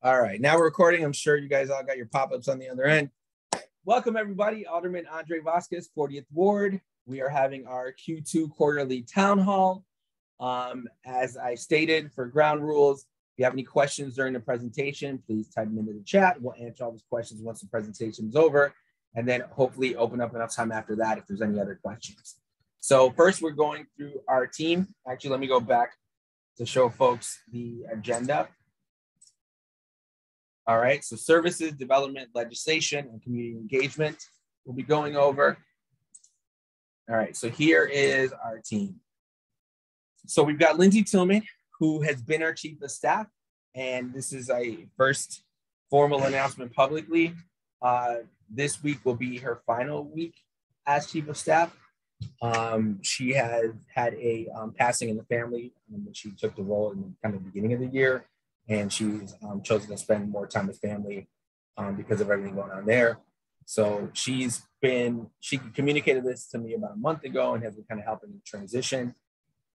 All right, now we're recording. I'm sure you guys all got your pop-ups on the other end. Welcome, everybody. Alderman Andre Vasquez, 40th Ward. We are having our Q2 quarterly town hall. As I stated, for ground rules, if you have any questions during the presentation, please type them into the chat. We'll answer all those questions once the presentation is over, and then hopefully open up enough time after that if there's any other questions. So first, we're going through our team. Actually, let me go back to show folks the agenda. All right, so services, development, legislation, and community engagement we'll be going over. All right, so here is our team. So we've got Lindsay Tillman, who has been our chief of staff, and this is a first formal announcement publicly. This week will be her final week as chief of staff. She has had a passing in the family when she took the role in the kind of beginning of the year. And she's chosen to spend more time with family because of everything going on there. So she communicated this to me about a month ago and has been kind of helping me transition.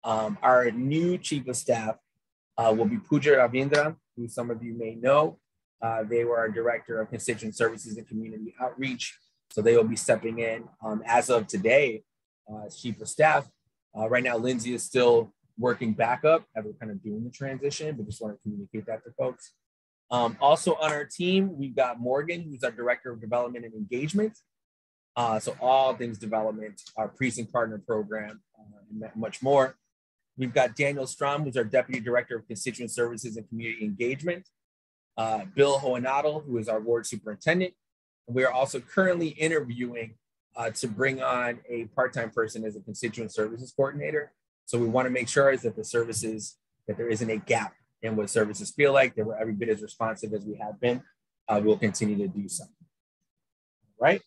Our new chief of staff will be Pooja Ravindra, who some of you may know. They were our director of constituent services and community outreach. So they will be stepping in as of today as chief of staff. Right now, Lindsay is still working backup as we're kind of doing the transition, but just want to communicate that to folks. Also on our team, we've got Morgan, who's our Director of Development and Engagement. So all things development, our precinct partner program, and much more. We've got Daniel Strom, who's our Deputy Director of Constituent Services and Community Engagement. Bill Hohenadel, who is our Ward Superintendent. And we are also currently interviewing to bring on a part-time person as a Constituent Services Coordinator. So we want to make sure that the services, that there isn't a gap in what services feel like, that we're every bit as responsive as we have been. We'll continue to do so. Right?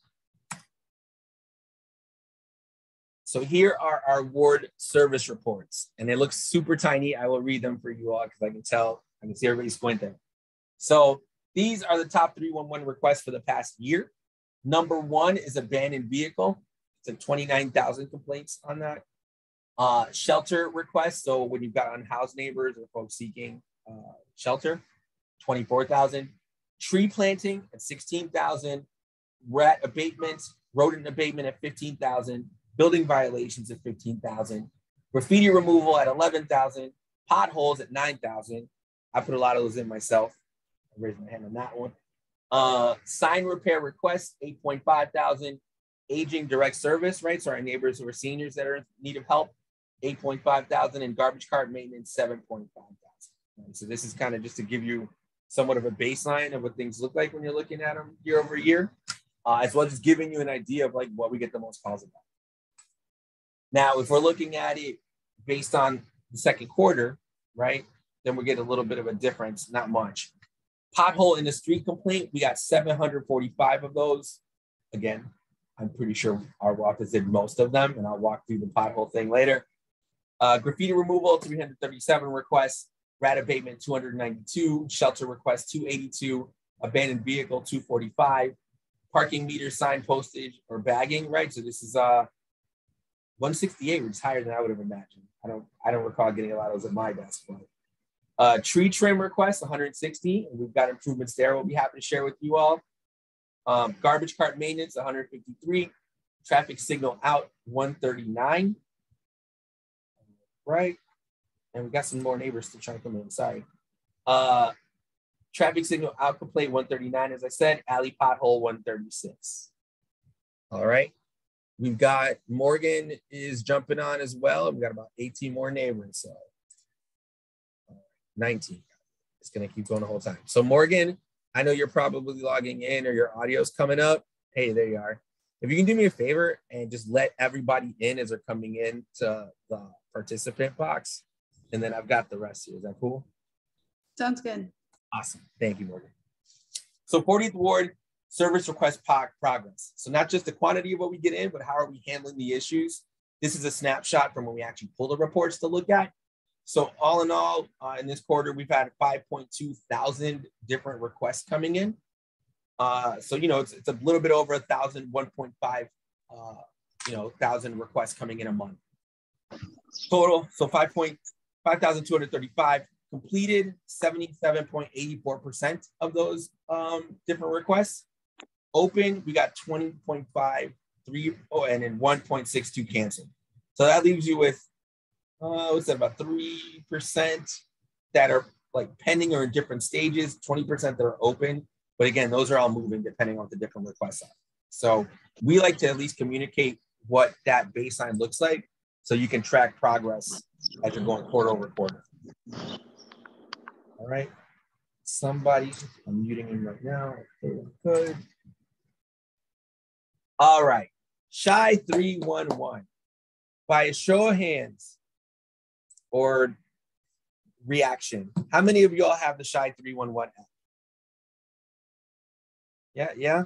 So here are our ward service reports, and they look super tiny. I will read them for you all because I can see everybody squinting. So these are the top 311 requests for the past year. Number one is abandoned vehicle. It's like 29,000 complaints on that. Shelter requests, so when you've got unhoused neighbors or folks seeking shelter, 24,000. Tree planting at 16,000. Rat abatement, rodent abatement at 15,000. Building violations at 15,000. Graffiti removal at 11,000. Potholes at 9,000. I put a lot of those in myself. I raised my hand on that one. Sign repair requests, 8.5 thousand. Aging direct service, right? So our neighbors who are seniors that are in need of help, 8.5 thousand, and garbage cart maintenance, 7.5 thousand. Right? So this is kind of just to give you somewhat of a baseline of what things look like when you're looking at them year over year, as well as just giving you an idea of like what we get the most calls about. Now, if we're looking at it based on the second quarter, right, then we get a little bit of a difference, not much. Pothole in the street complaint, we got 745 of those. Again, I'm pretty sure our office did most of them, and I'll walk through the pothole thing later. Graffiti removal, 337 requests. Rat abatement, 292. Shelter requests, 282. Abandoned vehicle, 245. Parking meter sign postage or bagging, right? So this is 168, which is higher than I would have imagined. I don't recall getting a lot of those at my desk. But tree trim requests, 160. And we've got improvements there we'll be happy to share with you all. Garbage cart maintenance, 153. Traffic signal out, 139. Right. And we got some more neighbors still trying to come in. Sorry. Traffic signal out complaint, 139, as I said. Alley pothole, 136. All right. We've got Morgan is jumping on as well. We've got about 18 more neighbors. So 19. It's going to keep going the whole time. So Morgan, I know you're probably logging in or your audio's coming up. Hey, there you are. If you can do me a favor and just let everybody in as they're coming in to the participant box, and then I've got the rest here. Is that cool? Sounds good. Awesome. Thank you, Morgan. So 40th Ward service request progress. So not just the quantity of what we get in, but how are we handling the issues? This is a snapshot from when we actually pull the reports to look at. So all in all, in this quarter, we've had 5.2 thousand different requests coming in. So, you know, it's a little bit over 1.5 thousand requests coming in a month. Total, so 5,235. completed 77.84% of those different requests. Open, we got 20.53, and then 1.62 canceled. So that leaves you with, what's that, about 3% that are like pending or in different stages, 20% that are open. But again, those are all moving depending on what the different requests are. So we like to at least communicate what that baseline looks like so you can track progress as you're going quarter over quarter. All right. Somebody, I'm muting him right now. Good. All right. Shy 311. By a show of hands or reaction, how many of y'all have the Shy 311 app? Yeah.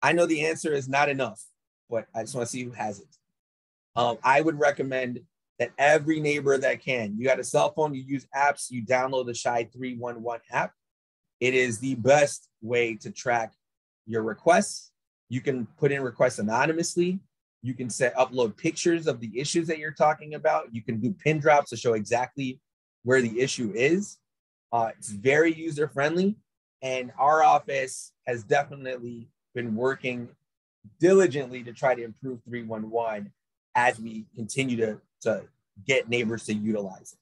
I know the answer is not enough, but I just want to see who has it. I would recommend that every neighbor that can, you got a cell phone, you use apps, you download the Shy 311 app. It is the best way to track your requests. You can put in requests anonymously. You can upload pictures of the issues that you're talking about. You can do pin drops to show exactly where the issue is. It's very user-friendly, and our office has definitely been working diligently to try to improve 311 as we continue to get neighbors to utilize it.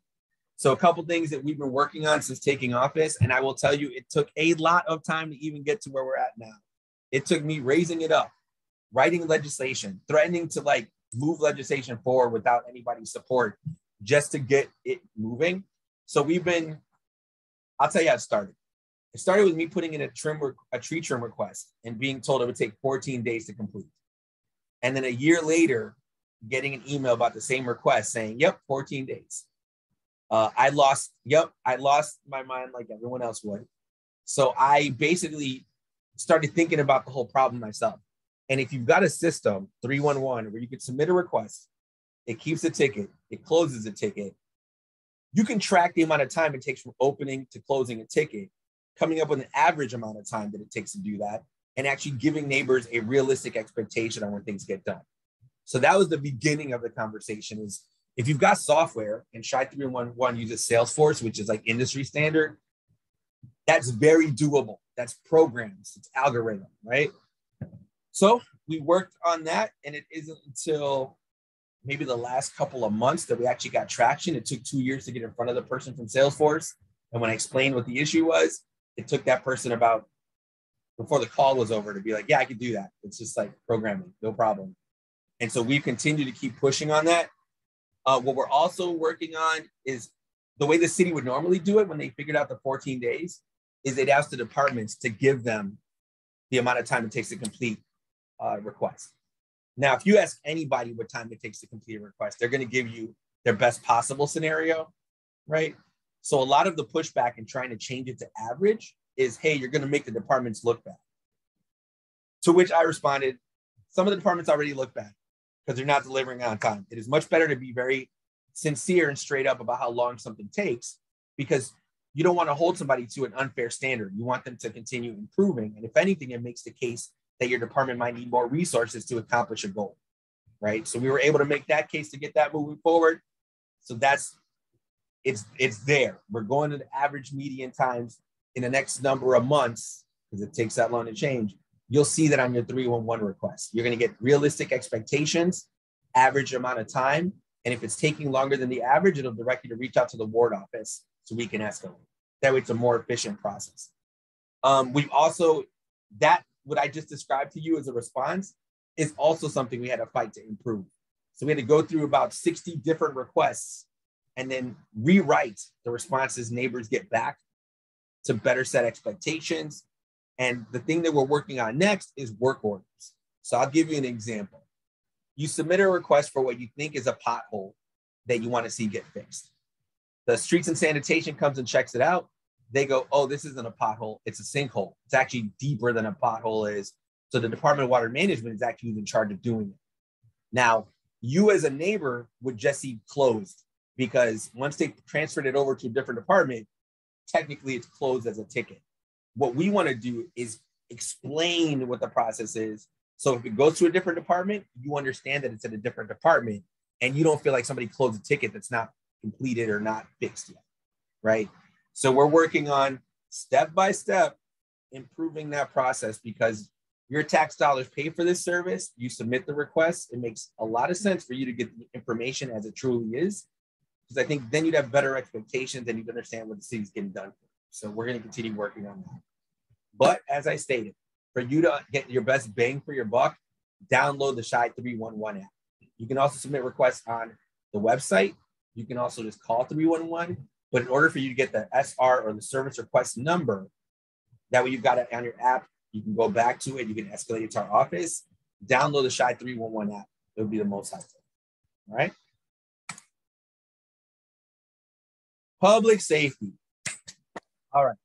So a couple things that we've been working on since taking office, and I will tell you, it took a lot of time to even get to where we're at now. It took me raising it up, writing legislation, threatening to like move legislation forward without anybody's support just to get it moving. So I'll tell you how it started. It started with me putting in a tree trim request and being told it would take 14 days to complete. And then a year later, getting an email about the same request saying, yep, 14 days. I lost my mind like everyone else would. So I basically started thinking about the whole problem myself. And if you've got a system, 311, where you can submit a request, it keeps a ticket, it closes a ticket, you can track the amount of time it takes from opening to closing a ticket, coming up with an average amount of time that it takes to do that, and actually giving neighbors a realistic expectation on when things get done. So that was the beginning of the conversation. Is if you've got software, and Shy 311 uses Salesforce, which is like industry standard, that's very doable. That's programs, it's algorithm, right? So we worked on that, and it isn't until maybe the last couple of months that we actually got traction. It took 2 years to get in front of the person from Salesforce. And when I explained what the issue was, it took that person about, before the call was over, to be like, yeah, I could do that. It's just like programming, no problem. And so we've continued to keep pushing on that. What we're also working on is the way the city would normally do it when they figured out the 14 days is they'd ask the departments to give them the amount of time it takes to complete request. Now, if you ask anybody what time it takes to complete a request, they're going to give you their best possible scenario, right? So a lot of the pushback in trying to change it to average is, hey, you're going to make the departments look bad. To which I responded, some of the departments already look bad because they're not delivering on time. It is much better to be very sincere and straight up about how long something takes, because you don't want to hold somebody to an unfair standard. You want them to continue improving. And if anything, it makes the case that your department might need more resources to accomplish a goal, right? So we were able to make that case to get that moving forward. So it's there. We're going to the average median times in the next number of months, because it takes that long to change. You'll see that on your 311 request. You're going to get realistic expectations, average amount of time. And if it's taking longer than the average, it'll direct you to reach out to the ward office so we can escalate. That way it's a more efficient process. We've also, what I just described to you as a response is also something we had to fight to improve. So we had to go through about 60 different requests and then rewrite the responses neighbors get back to better set expectations. And the thing that we're working on next is work orders. So I'll give you an example. You submit a request for what you think is a pothole that you want to see get fixed. The streets and sanitation comes and checks it out. They go, oh, this isn't a pothole, it's a sinkhole. It's actually deeper than a pothole is. So the Department of Water Management is actually in charge of doing it. Now, you as a neighbor would just see closed, because once they transferred it over to a different department, technically it's closed as a ticket. What we want to do is explain what the process is. So if it goes to a different department, you understand that it's at a different department, and you don't feel like somebody closed a ticket that's not completed or not fixed yet, right? So we're working on step by step improving that process because your tax dollars pay for this service. You submit the request. It makes a lot of sense for you to get the information as it truly is, because I think then you'd have better expectations and you'd understand what the city's getting done for. So we're going to continue working on that. But as I stated, for you to get your best bang for your buck, download the Shy 311 app. You can also submit requests on the website. You can also just call 311. But in order for you to get the SR or the service request number, that way you've got it on your app, you can go back to it. You can escalate it to our office. Download the Shy 311 app. It would be the most helpful. All right. Public safety. All right.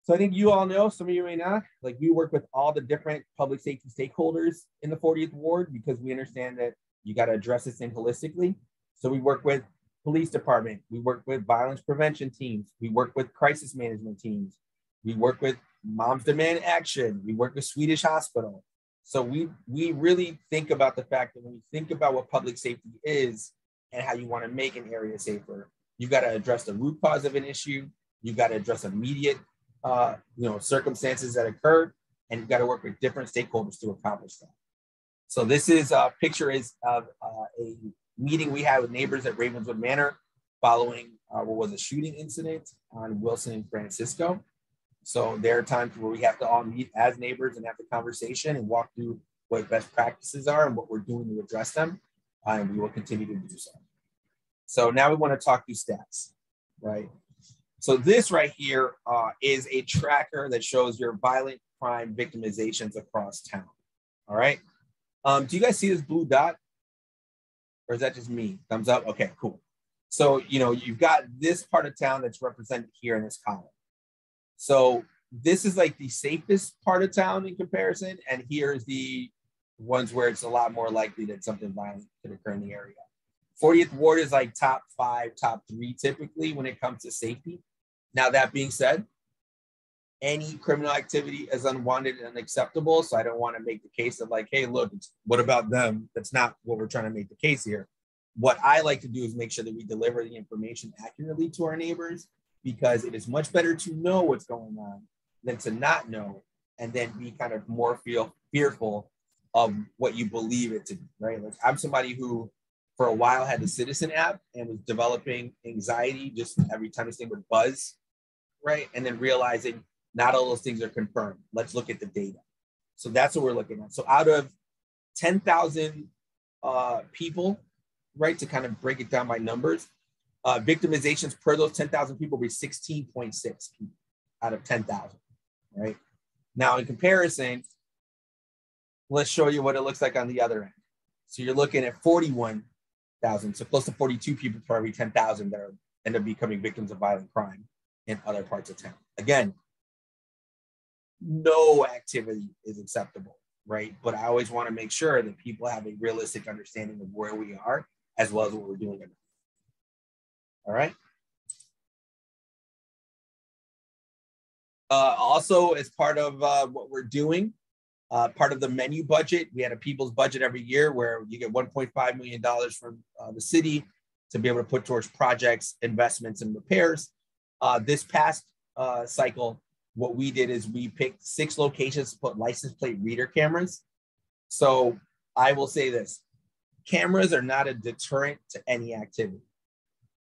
So I think you all know, some of you may not, like we work with all the different public safety stakeholders in the 40th Ward because we understand that you got to address this thing holistically. So we work with police department. We work with violence prevention teams. We work with crisis management teams. We work with Moms Demand Action. We work with Swedish Hospital. So we really think about the fact that when you think about what public safety is and how you want to make an area safer, you've got to address the root cause of an issue. You've got to address immediate circumstances that occurred, and you've got to work with different stakeholders to accomplish that. So this is a picture of a meeting we had with neighbors at Ravenswood Manor following what was a shooting incident on Wilson and Francisco. So there are times where we have to all meet as neighbors and have the conversation and walk through what best practices are and what we're doing to address them, and we will continue to do so. So now we want to talk through stats, right? So this right here is a tracker that shows your violent crime victimizations across town. All right. Do you guys see this blue dot? Or is that just me? Thumbs up? Okay, cool. So, you've got this part of town that's represented here in this column. So this is like the safest part of town in comparison. And here's the ones where it's a lot more likely that something violent could occur in the area. 40th Ward is like top 5, top 3 typically when it comes to safety. Now, that being said, any criminal activity is unwanted and unacceptable. So I don't want to make the case of like, hey, look, what about them? That's not what we're trying to make the case here. What I like to do is make sure that we deliver the information accurately to our neighbors, because it is much better to know what's going on than to not know and then be kind of more fearful of what you believe it to be, right? Like I'm somebody who for a while had the Citizen app and was developing anxiety just every time this thing would buzz, right? And then realizing not all those things are confirmed. Let's look at the data. So that's what we're looking at. So out of 10,000 people, right, to kind of break it down by numbers, victimizations per those 10,000 people will be 16.6 people out of 10,000, right? Now, in comparison, let's show you what it looks like on the other end. So you're looking at 41,000, so close to 42 people per every 10,000 that end up becoming victims of violent crime in other parts of town. Again, no activity is acceptable, right? But I always want to make sure that people have a realistic understanding of where we are as well as what we're doing. All right. Also, as part of what we're doing, part of the menu budget, we had a people's budget every year where you get $1.5 million from the city to be able to put towards projects, investments, and repairs. This past cycle, what we did is we picked 6 locations to put license plate reader cameras. So I will say this, cameras are not a deterrent to any activity.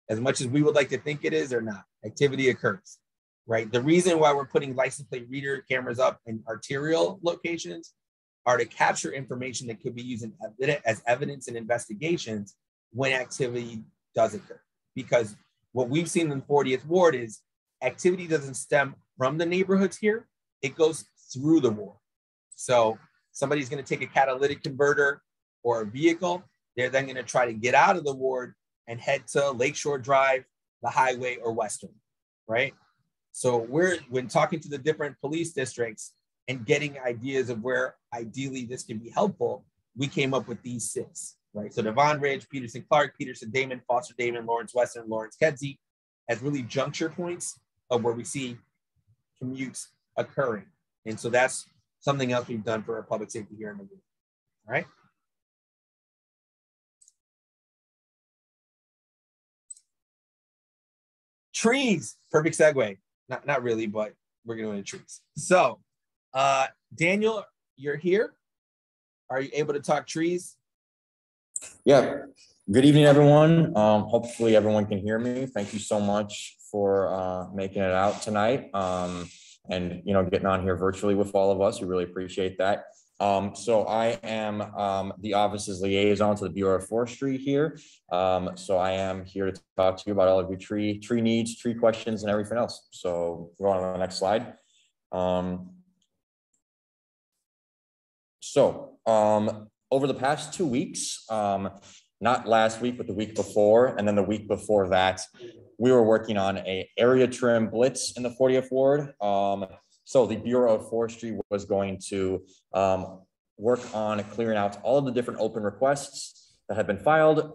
As much as we would like to think it is, they're not. Activity occurs, right? The reason why we're putting license plate reader cameras up in arterial locations are to capture information that could be used as evidence in investigations when activity does occur. Because what we've seen in the 40th Ward is activity doesn't stem from the neighborhoods here, it goes through the ward. So somebody's going to take a catalytic converter or a vehicle, they're then going to try to get out of the ward and head to Lakeshore Drive, the highway, or Western, right? So when talking to the different police districts and getting ideas of where ideally this can be helpful, we came up with these 6, right? So Devon Ridge, Peterson Clark, Peterson Damon, Foster Damon, Lawrence Western, Lawrence Kedzie as really juncture points of where we see commutes occurring. And so that's something else we've done for our public safety here in the group, all right? trees. Perfect segue. Not really, but we're going to do trees. So, Daniel, you're here. Are you able to talk trees? Yeah. Good evening, everyone. Hopefully everyone can hear me. Thank you so much for making it out tonight and, getting on here virtually with all of us. We really appreciate that. So I am the office's liaison to the Bureau of Forestry here. So I am here to talk to you about all of your tree needs, tree questions, and everything else. So go on to the next slide. Over the past 2 weeks, not last week, but the week before, and then the week before that, we were working on a area trim blitz in the 40th Ward. So the Bureau of Forestry was going to work on clearing out all of the different open requests that had been filed.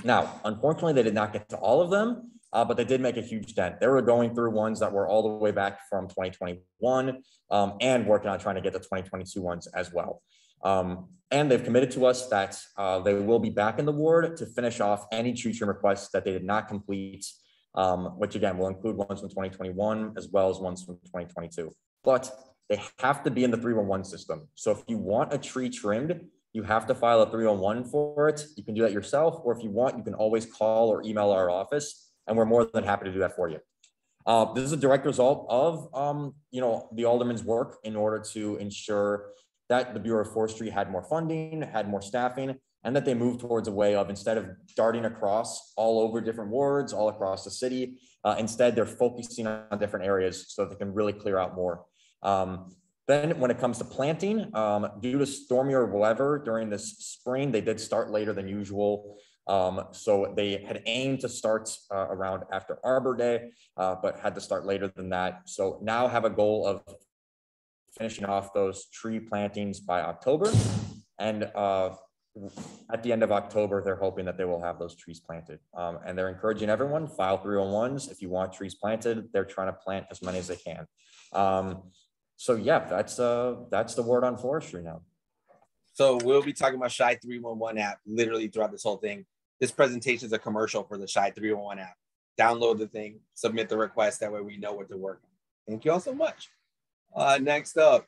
Now, unfortunately, they did not get to all of them, but they did make a huge dent. They were going through ones that were all the way back from 2021 and working on trying to get the 2022 ones as well. And they've committed to us that they will be back in the ward to finish off any tree trim requests that they did not complete, which again will include ones from 2021 as well as ones from 2022. But they have to be in the 311 system. So if you want a tree trimmed, you have to file a 301 for it. You can do that yourself, or if you want, you can always call or email our office, and we're more than happy to do that for you. This is a direct result of the alderman's work in order to ensure that the Bureau of Forestry had more funding, had more staffing, and that they moved towards a way of, instead of darting across all over different wards, all across the city, instead they're focusing on different areas so they can really clear out more. Then when it comes to planting, due to stormier weather during this spring, they did start later than usual. So they had aimed to start around after Arbor Day, but had to start later than that. So now have a goal of finishing off those tree plantings by October. And at the end of October, they're hoping that they will have those trees planted. And they're encouraging everyone, file 301s. If you want trees planted, they're trying to plant as many as they can. So yeah, that's the word on forestry now. So we'll be talking about Shy 311 app literally throughout this whole thing. This presentation is a commercial for the Shy 311 app. Download the thing, submit the request. That way we know what to work on. Thank you all so much. Next up,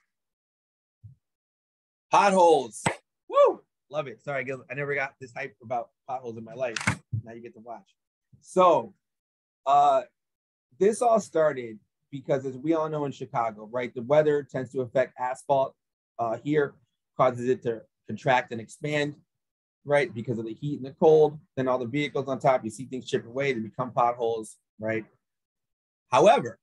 potholes. Woo! Love it. Sorry, I never got this hype about potholes in my life. Now you get to watch. So this all started because, as we all know in Chicago, right, the weather tends to affect asphalt here, causes it to contract and expand, right, because of the heat and the cold. Then all the vehicles on top, you see things chip away, they become potholes, right? However,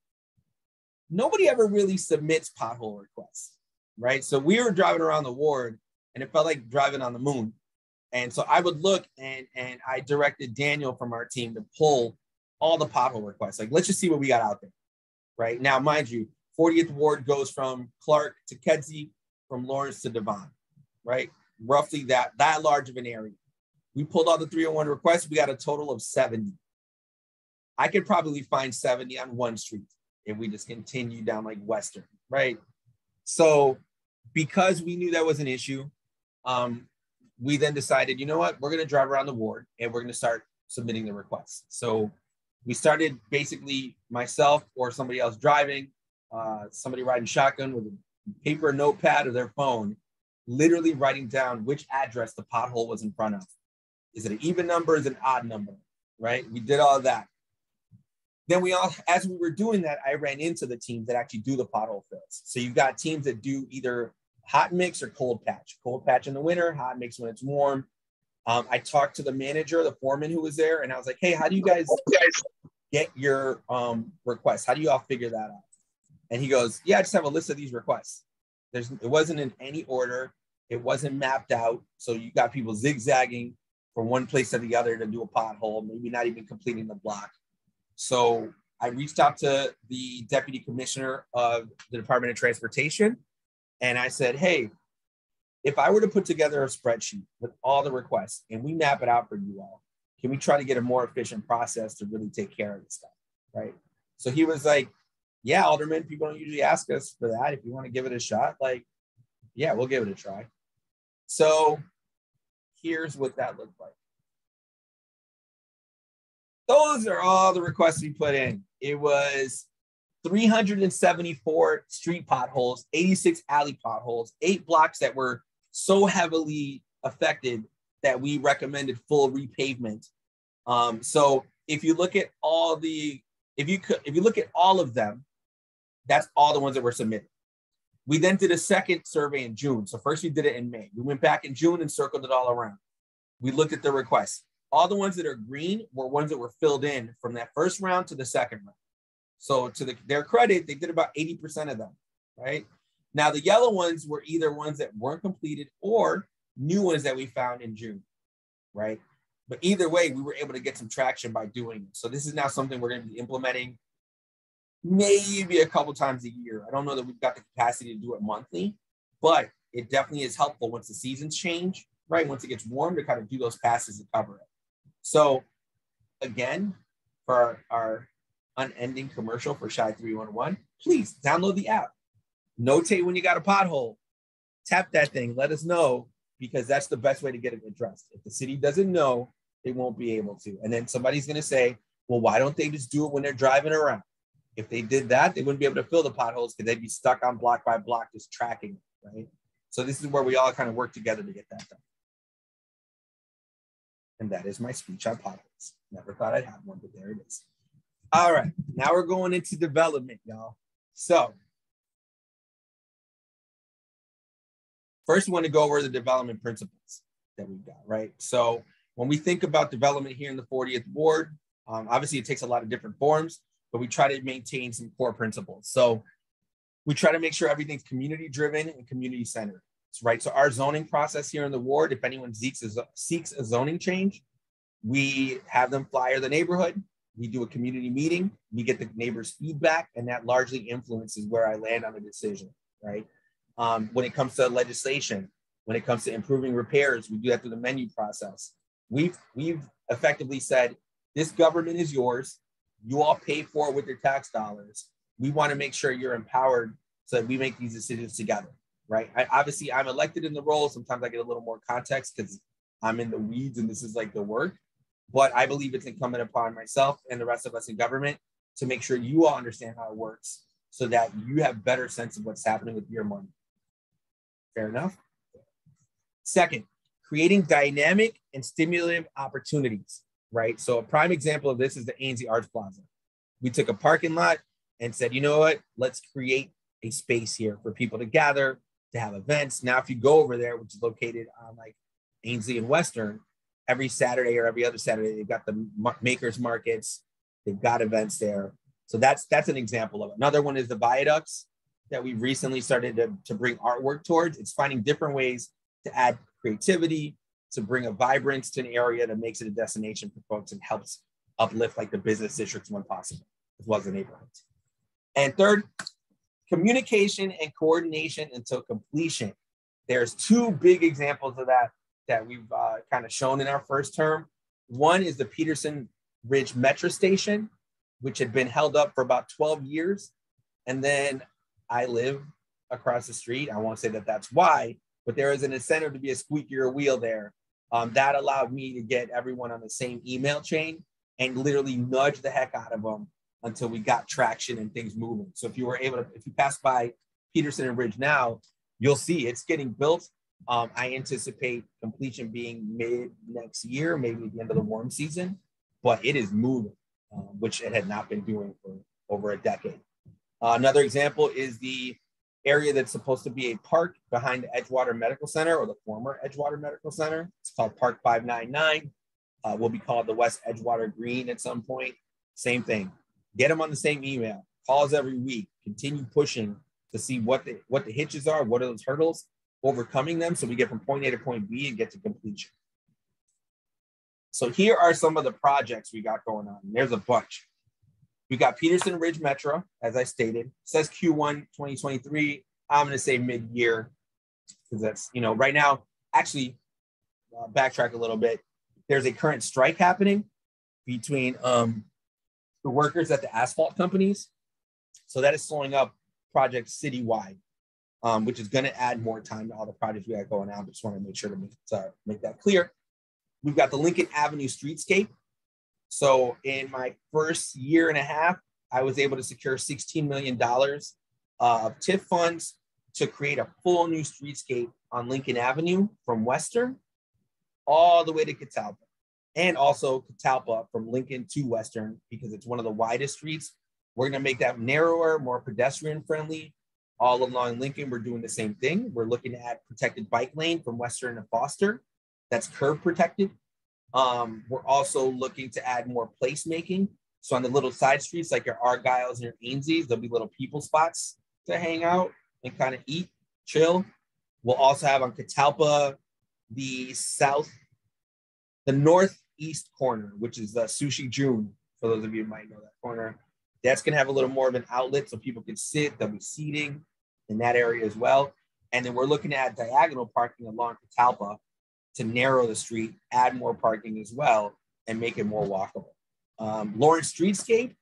nobody ever really submits pothole requests, right? So we were driving around the ward and it felt like driving on the moon. And so I would look and I directed Daniel from our team to pull all the pothole requests. Like, let's just see what we got out there, right? Now, mind you, 40th Ward goes from Clark to Kedzie, from Lawrence to Devon, right? Roughly that large of an area. We pulled all the 301 requests. We got a total of 70. I could probably find 70 on one street if we just continue down like Western, right? So because we knew that was an issue, we then decided, you know what, we're gonna drive around the ward and we're gonna start submitting the requests. So we started basically myself or somebody else driving, somebody riding shotgun with a paper notepad or their phone, literally writing down which address the pothole was in front of. Is it an even number? Is it an odd number, right? We did all of that. Then as we were doing that, I ran into the teams that actually do the pothole fills. So you've got teams that do either hot mix or cold patch. Cold patch in the winter, hot mix when it's warm. I talked to the manager, the foreman who was there, and I was like, hey, how do you guys get your requests? How do you all figure that out? And he goes, yeah, I just have a list of these requests. It wasn't in any order. It wasn't mapped out. So you got people zigzagging from one place to the other to do a pothole, maybe not even completing the block. So I reached out to the deputy commissioner of the Department of Transportation. And I said, hey, if I were to put together a spreadsheet with all the requests and we map it out for you all, can we try to get a more efficient process to really take care of this stuff, right? So he was like, yeah, Alderman, people don't usually ask us for that. If you want to give it a shot, like, yeah, we'll give it a try. So here's what that looked like. Those are all the requests we put in. It was 374 street potholes, 86 alley potholes, 8 blocks that were so heavily affected that we recommended full repavement. So if you look at all if you look at all of them, that's all the ones that were submitted. We then did a second survey in June. So first we did it in May. We went back in June and circled it all around. We looked at the requests. All the ones that are green were ones that were filled in from that first round to the second round. So to their credit, they did about 80% of them, right? Now the yellow ones were either ones that weren't completed or new ones that we found in June, right? But either way, we were able to get some traction by doing it. So this is now something we're going to be implementing maybe a couple times a year. I don't know that we've got the capacity to do it monthly, but it definitely is helpful once the seasons change, right? Once it gets warm to kind of do those passes to cover it. So again, for our unending commercial for Shy 311, please download the app. Notate when you got a pothole. Tap that thing. Let us know, because that's the best way to get it addressed. If the city doesn't know, they won't be able to. And then somebody's going to say, well, why don't they just do it when they're driving around? If they did that, they wouldn't be able to fill the potholes because they'd be stuck on block by block just tracking it, right? So this is where we all kind of work together to get that done. And that is my speech on potholes. Never thought I'd have one, but there it is. All right, now we're going into development, y'all. So first, we want to go over the development principles that we've got, right? So when we think about development here in the 40th Ward, obviously it takes a lot of different forms, but we try to maintain some core principles. So we try to make sure everything's community driven and community centered, right? So our zoning process here in the ward, if anyone seeks a zoning change, we have them flyer the neighborhood. We do a community meeting. We get the neighbors' feedback, and that largely influences where I land on a decision, right? When it comes to legislation, when it comes to improving repairs, we do that through the menu process. We've effectively said, this government is yours. You all pay for it with your tax dollars. We want to make sure you're empowered so that we make these decisions together, right? Obviously, I'm elected in the role. Sometimes I get a little more context because I'm in the weeds and this is like the work. But I believe it's incumbent upon myself and the rest of us in government to make sure you all understand how it works so that you have better sense of what's happening with your money. Fair enough? Second, creating dynamic and stimulative opportunities, right? So a prime example of this is the Ainsley Arts Plaza. We took a parking lot and said, you know what? Let's create a space here for people to gather, to have events. Now, if you go over there, which is located on like Ainsley and Western, every Saturday or every other Saturday, they've got the makers markets. They've got events there. So that's an example of it. Another one is the viaducts that we recently started to bring artwork towards. It's finding different ways to add creativity, to bring a vibrance to an area that makes it a destination for folks and helps uplift like the business districts when possible, as well as the neighborhoods. And third, communication and coordination until completion. There's 2 big examples of that we've kind of shown in our first term. One is the Peterson Ridge Metro Station, which had been held up for about 12 years. And then I live across the street. I won't say that that's why, but there is an incentive to be a squeakier wheel there. That allowed me to get everyone on the same email chain and literally nudge the heck out of them until we got traction and things moving. So if you pass by Peterson and Ridge now, you'll see it's getting built. I anticipate completion being mid next year, maybe at the end of the warm season, but it is moving, which it had not been doing for over a decade. Another example is the area that's supposed to be a park behind the Edgewater Medical Center, or the former Edgewater Medical Center. It's called Park 599. Will be called the West Edgewater Green at some point. Same thing. Get them on the same email. Calls every week. Continue pushing to see what the hitches are, what are those hurdles, overcoming them so we get from point A to point B and get to completion. So here are some of the projects we got going on. There's a bunch. We got Peterson Ridge Metro, as I stated. It says Q1 2023. I'm going to say mid-year because that's, right now, actually, backtrack a little bit. There's a current strike happening between the workers at the asphalt companies. So that is slowing up projects citywide, which is going to add more time to all the projects we got going on. But just want to make sure to make that clear. We've got the Lincoln Avenue streetscape. So in my first year and a half, I was able to secure $16 million of TIF funds to create a full new streetscape on Lincoln Avenue from Western all the way to Catalpa, and also Catalpa from Lincoln to Western, because it's one of the widest streets. We're going to make that narrower, more pedestrian friendly. All along Lincoln, we're doing the same thing. We're looking at protected bike lane from Western to Foster. That's curb protected. We're also looking to add more placemaking. So on the little side streets, like your Argyles and your Ainseys, there'll be little people spots to hang out and kind of eat, chill. We'll also have on Catalpa, the northeast corner, which is the Sushi June. For those of you who might know that corner, that's going to have a little more of an outlet so people can sit. There'll be seating in that area as well. And then we're looking at diagonal parking along Catalpa to narrow the street, add more parking as well, and make it more walkable. Lawrence Streetscape,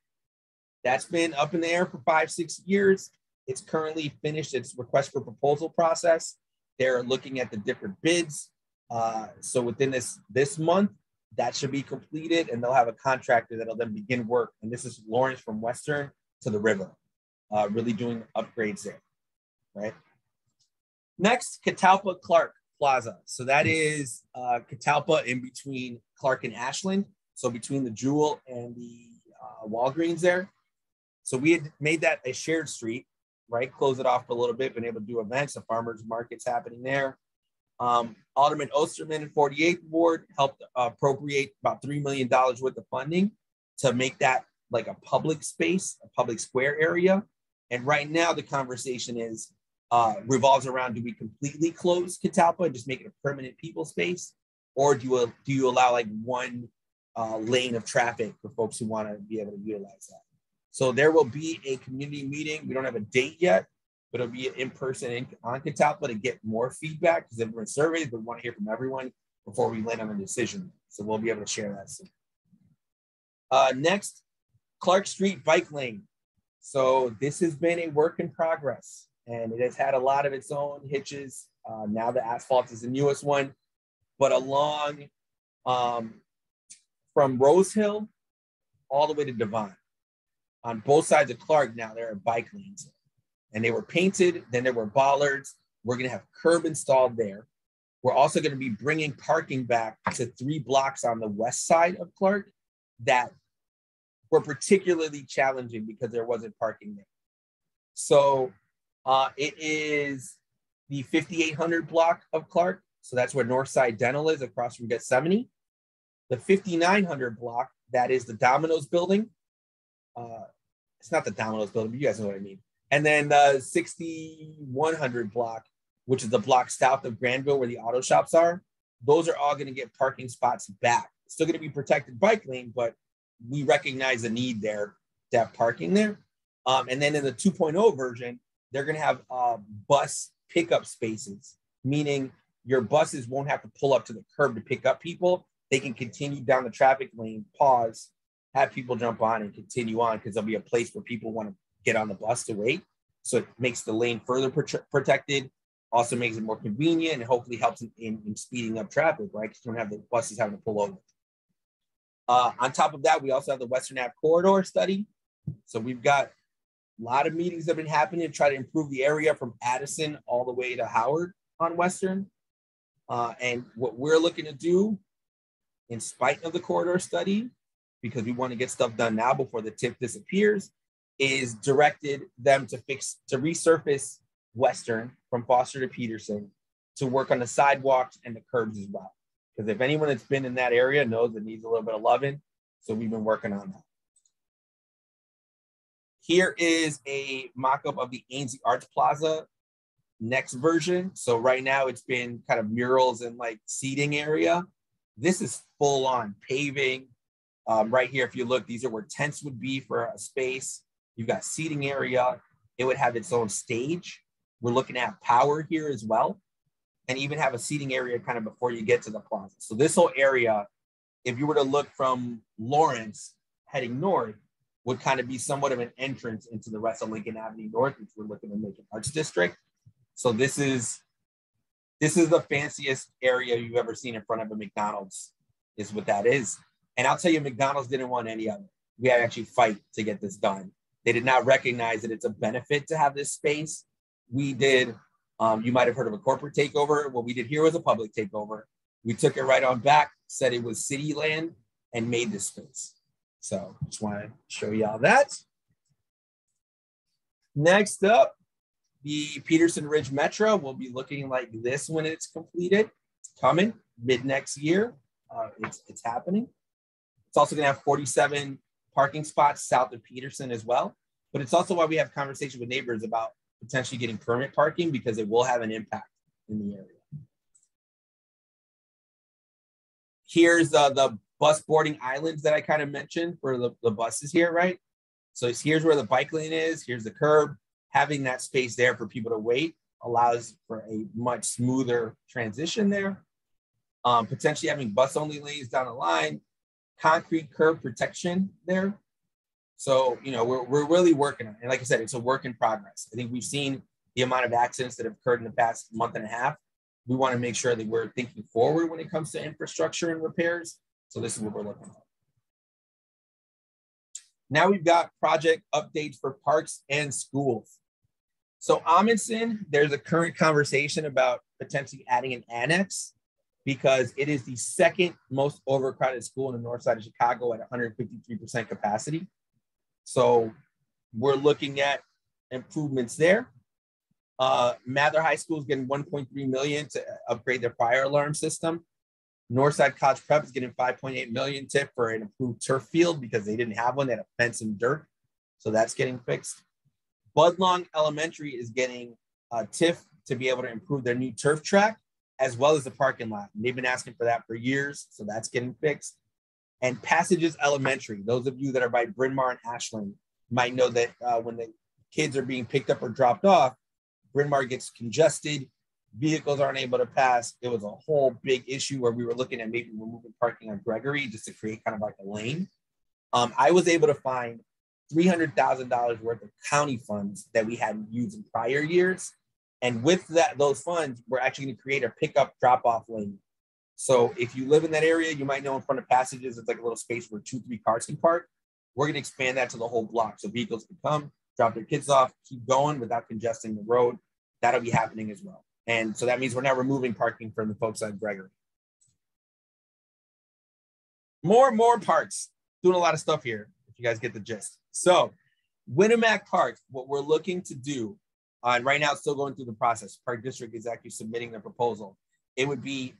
that's been up in the air for 5-6 years. It's currently finished its request for proposal process. They're looking at the different bids. So within this month, that should be completed, and they'll have a contractor that'll then begin work. And this is Lawrence from Western to the river, really doing upgrades there, right? Next, Catalpa Clark Plaza. So that is Catalpa in between Clark and Ashland. So between the Jewel and the Walgreens there. So we had made that a shared street, right? Close it off for a little bit, been able to do events, the farmers markets happening there. Alderman Osterman, 48th Ward, helped appropriate about $3 million worth of funding to make that like a public space, a public square area. And right now the conversation is revolves around, do we completely close Catalpa and just make it a permanent people space? Or do you allow like one lane of traffic for folks who want to be able to utilize that? So there will be a community meeting. We don't have a date yet, but it'll be in person on Catalpa to get more feedback, because everyone surveys, but we want to hear from everyone before we land on a decision. So we'll be able to share that soon. Next, Clark Street Bike Lane. So this has been a work in progress, and it has had a lot of its own hitches. Now the asphalt is the newest one, but along from Rose Hill all the way to Devon, on both sides of Clark now there are bike lanes, and they were painted. Then there were bollards. We're going to have curb installed there. We're also going to be bringing parking back to 3 blocks on the west side of Clark that were particularly challenging because there wasn't parking there. So it is the 5800 block of Clark. So that's where Northside Dental is, across from Gethsemane. The 5900 block, that is the Domino's building. It's not the Domino's building, but you guys know what I mean. And then the 6100 block, which is the block south of Granville where the auto shops are. Those are all going to get parking spots back. It's still going to be protected bike lane, but we recognize the need there to have parking there. And then in the 2.0 version, they're going to have bus pickup spaces, meaning your buses won't have to pull up to the curb to pick up people. They can continue down the traffic lane, pause, have people jump on and continue on, because there'll be a place where people want to get on the bus to wait. So it makes the lane further protected, also makes it more convenient, and hopefully helps in speeding up traffic, right? Because you don't have the buses having to pull over. On top of that, we also have the Western Ave corridor study. So we've got a lot of meetings that have been happening to try to improve the area from Addison all the way to Howard on Western. And what we're looking to do, in spite of the corridor study, because we want to get stuff done now before the tip disappears, is directed them to resurface Western from Foster to Peterson, to work on the sidewalks and the curbs as well. Because if anyone that's been in that area knows it needs a little bit of loving. So we've been working on that. Here is a mock-up of the Ainslie Arts Plaza next version. So right now it's been kind of murals and like seating area. This is full on paving. Right here, if you look, these are where tents would be for a space. You've got seating area. It would have its own stage. We're looking at power here as well, and even have a seating area kind of before you get to the plaza. So this whole area, if you were to look from Lawrence heading north, would kind of be somewhat of an entrance into the rest of Lincoln Avenue North, which we're looking to make an arts district. So this is the fanciest area you've ever seen in front of a McDonald's, is what that is. And I'll tell you, McDonald's didn't want any of it. We had to actually fight to get this done. They did not recognize that it's a benefit to have this space. We did, you might have heard of a corporate takeover. What we did here was a public takeover. We took it right on back, said it was city land, and made this space. So just want to show y'all that. Next up, the Peterson Ridge Metro will be looking like this when it's completed. It's coming mid next year. It's happening. It's also going to have 47 parking spots south of Peterson as well. But it's also why we have conversations with neighbors about potentially getting permit parking, because it will have an impact in the area. Here's the bus boarding islands that I kind of mentioned for the buses here, right? So here's where the bike lane is. Here's the curb. Having that space there for people to wait allows for a much smoother transition there. Potentially having bus only lanes down the line, concrete curb protection there. So, you know, we're really working on it. And like I said, it's a work in progress. I think we've seen the amount of accidents that have occurred in the past month and a half. We want to make sure that we're thinking forward when it comes to infrastructure and repairs. So this is what we're looking at. Now we've got project updates for parks and schools. So Amundsen, there's a current conversation about potentially adding an annex, because it is the second most overcrowded school in the north side of Chicago at 153% capacity. So we're looking at improvements there. Mather High School is getting $1.3 million to upgrade their fire alarm system. Northside College Prep is getting $5.8 million tip for an improved turf field because they didn't have one. They had a fence and dirt. So that's getting fixed. Budlong Elementary is getting a TIF to be able to improve their new turf track, as well as the parking lot. And they've been asking for that for years, so that's getting fixed. And Passages Elementary, those of you that are by Bryn Mawr and Ashland might know that when the kids are being picked up or dropped off, Bryn Mawr gets congested, vehicles aren't able to pass. It was a whole big issue where we were looking at maybe removing parking on Gregory just to create kind of like a lane. I was able to find $300,000 worth of county funds that we hadn't used in prior years. And with those funds, we're actually going to create a pickup drop-off lane. So if you live in that area, you might know in front of Passages, it's like a little space where 2-3 cars can park. We're going to expand that to the whole block so vehicles can come, drop their kids off, keep going without congesting the road. That'll be happening as well. And so that means we're not removing parking from the folks on Gregory. More parks. Doing a lot of stuff here, if you guys get the gist. So Winnemac Park, what we're looking to do, and right now it's still going through the process. Park District is actually submitting their proposal. It would be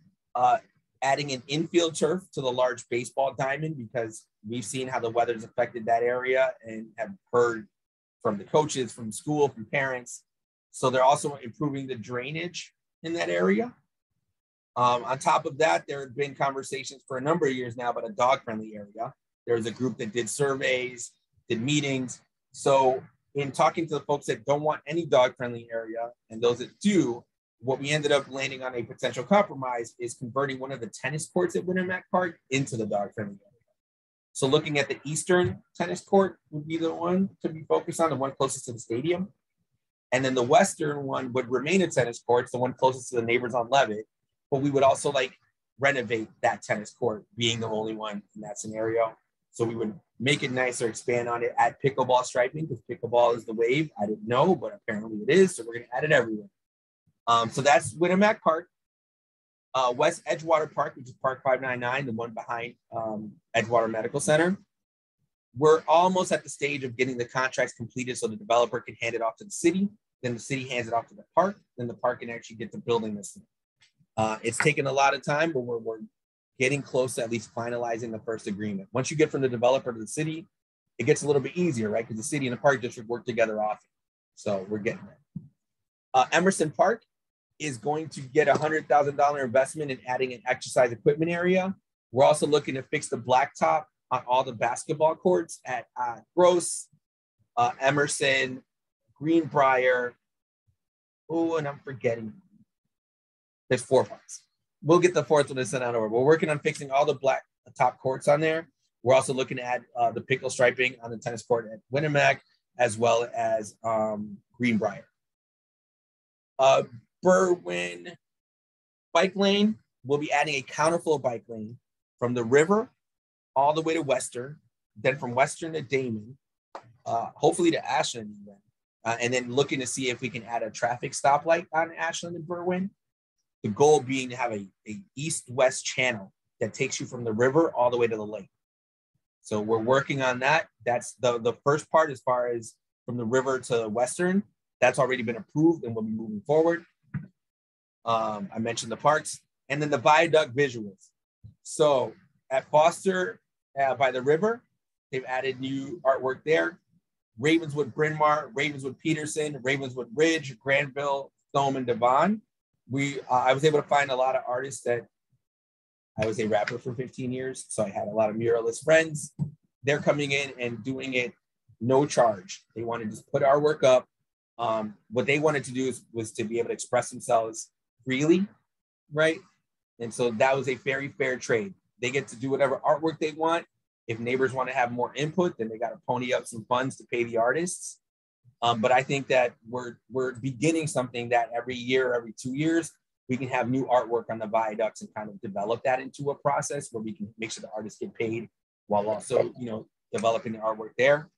adding an infield turf to the large baseball diamond, because we've seen how the weather's affected that area and have heard from the coaches, from school, from parents. So they're also improving the drainage in that area. On top of that, there have been conversations for a number of years now about a dog-friendly area. There was a group that did surveys, did meetings. So in talking to the folks that don't want any dog-friendly area and those that do, what we ended up landing on a potential compromise is converting one of the tennis courts at Winnemac Park into the dog-friendly area. So looking at the eastern tennis court would be the one to be focused on, the one closest to the stadium. And then the western one would remain a tennis court, the one closest to the neighbors on Levitt. But we would also like renovate that tennis court, being the only one in that scenario. So we would make it nicer, expand on it, add pickleball striping, because pickleball is the wave. I didn't know, but apparently it is. So we're going to add it everywhere. So that's Winnemac Park. West Edgewater Park, which is Park 599, the one behind Edgewater Medical Center. We're almost at the stage of getting the contracts completed so the developer can hand it off to the city. Then the city hands it off to the park. Then the park can actually get to building this thing. It's taken a lot of time, but we're getting close to at least finalizing the first agreement. Once you get from the developer to the city, it gets a little bit easier, right? Because the city and the park district work together often. So we're getting there. Emerson Park is going to get a $100,000 investment in adding an exercise equipment area. We're also looking to fix the blacktop on all the basketball courts at Gross, Emerson, Greenbrier. Oh, and I'm forgetting. There's 4 parts. We'll get the fourth one sent out over. We're working on fixing all the black top courts on there. We're also looking to add the pickle striping on the tennis court at Winnemac, as well as Greenbrier. Berwyn bike lane, we'll be adding a counterflow bike lane from the river all the way to Western, then from Western to Damon, hopefully to Ashland even. And then looking to see if we can add a traffic stoplight on Ashland and Berwyn. The goal being to have a east-west channel that takes you from the river all the way to the lake. So we're working on that. That's the first part as far as from the river to Western. That's already been approved and we'll be moving forward. I mentioned the parks and then the viaduct visuals. So at Foster by the river, they've added new artwork there. Ravenswood, Bryn Mawr, Ravenswood, Peterson, Ravenswood Ridge, Granville, Thome, and Devon. I was able to find a lot of artists that I was a rapper for 15 years. So I had a lot of muralist friends. They're coming in and doing it no charge. They want to just put our work up. What they wanted to do was to be able to express themselves freely, right? And so that was a very fair trade. They get to do whatever artwork they want. If neighbors want to have more input, then they got to pony up some funds to pay the artists. But I think that we're beginning something that every year, every 2 years, we can have new artwork on the viaducts and kind of develop that into a process where we can make sure the artists get paid while also, developing the artwork there.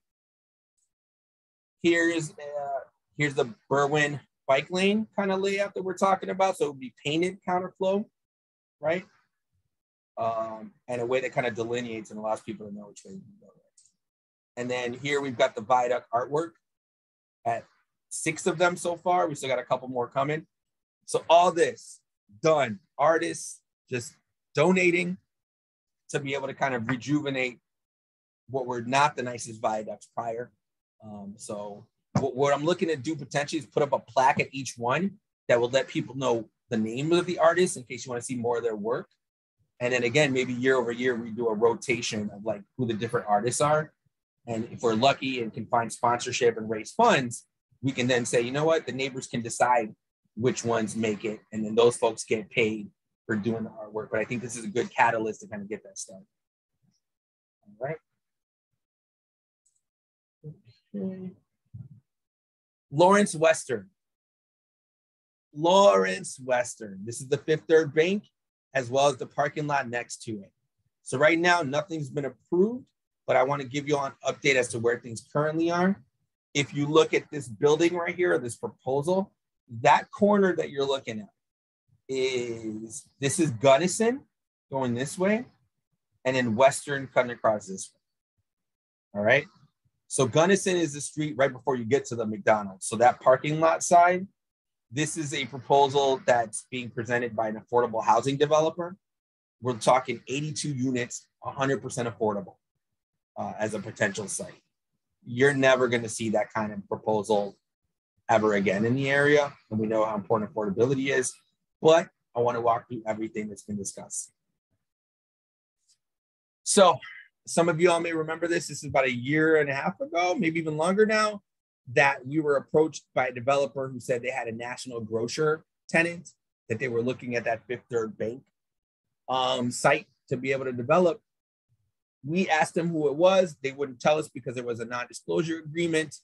Here's the Berwyn bike lane kind of layout that we're talking about. So it would be painted counterflow, right? And a way that kind of delineates and allows people to know which way you can go. And then here we've got the viaduct artwork at 6 of them so far. We still got a couple more coming. So all this done, artists just donating to be able to kind of rejuvenate what were not the nicest viaducts prior. So what I'm looking to do potentially is put up a plaque at each one that will let people know the name of the artist in case you want to see more of their work. And then again, maybe year over year, we do a rotation of like who the different artists are. And if we're lucky and can find sponsorship and raise funds, we can then say, you know what, the neighbors can decide which ones make it. And then those folks get paid for doing the artwork. But I think this is a good catalyst to kind of get that started. All right. Okay. Lawrence Western. Lawrence Western. This is the Fifth Third Bank, as well as the parking lot next to it. So right now, nothing's been approved, but I want to give you an update as to where things currently are. If you look at this building right here, this proposal, that corner that you're looking at this is Gunnison going this way, and then Western cutting across this way. All right. So Gunnison is the street right before you get to the McDonald's. So that parking lot side, this is a proposal that's being presented by an affordable housing developer. We're talking 82 units, 100% affordable as a potential site. You're never going to see that kind of proposal ever again in the area. And we know how important affordability is, but I want to walk through everything that's been discussed. So some of you all may remember this. This is about 1.5 years ago, maybe even longer now, that we were approached by a developer who said they had a national grocer tenant that they were looking at that Fifth Third Bank site to be able to develop. We asked them who it was. They wouldn't tell us because there was a non-disclosure agreement.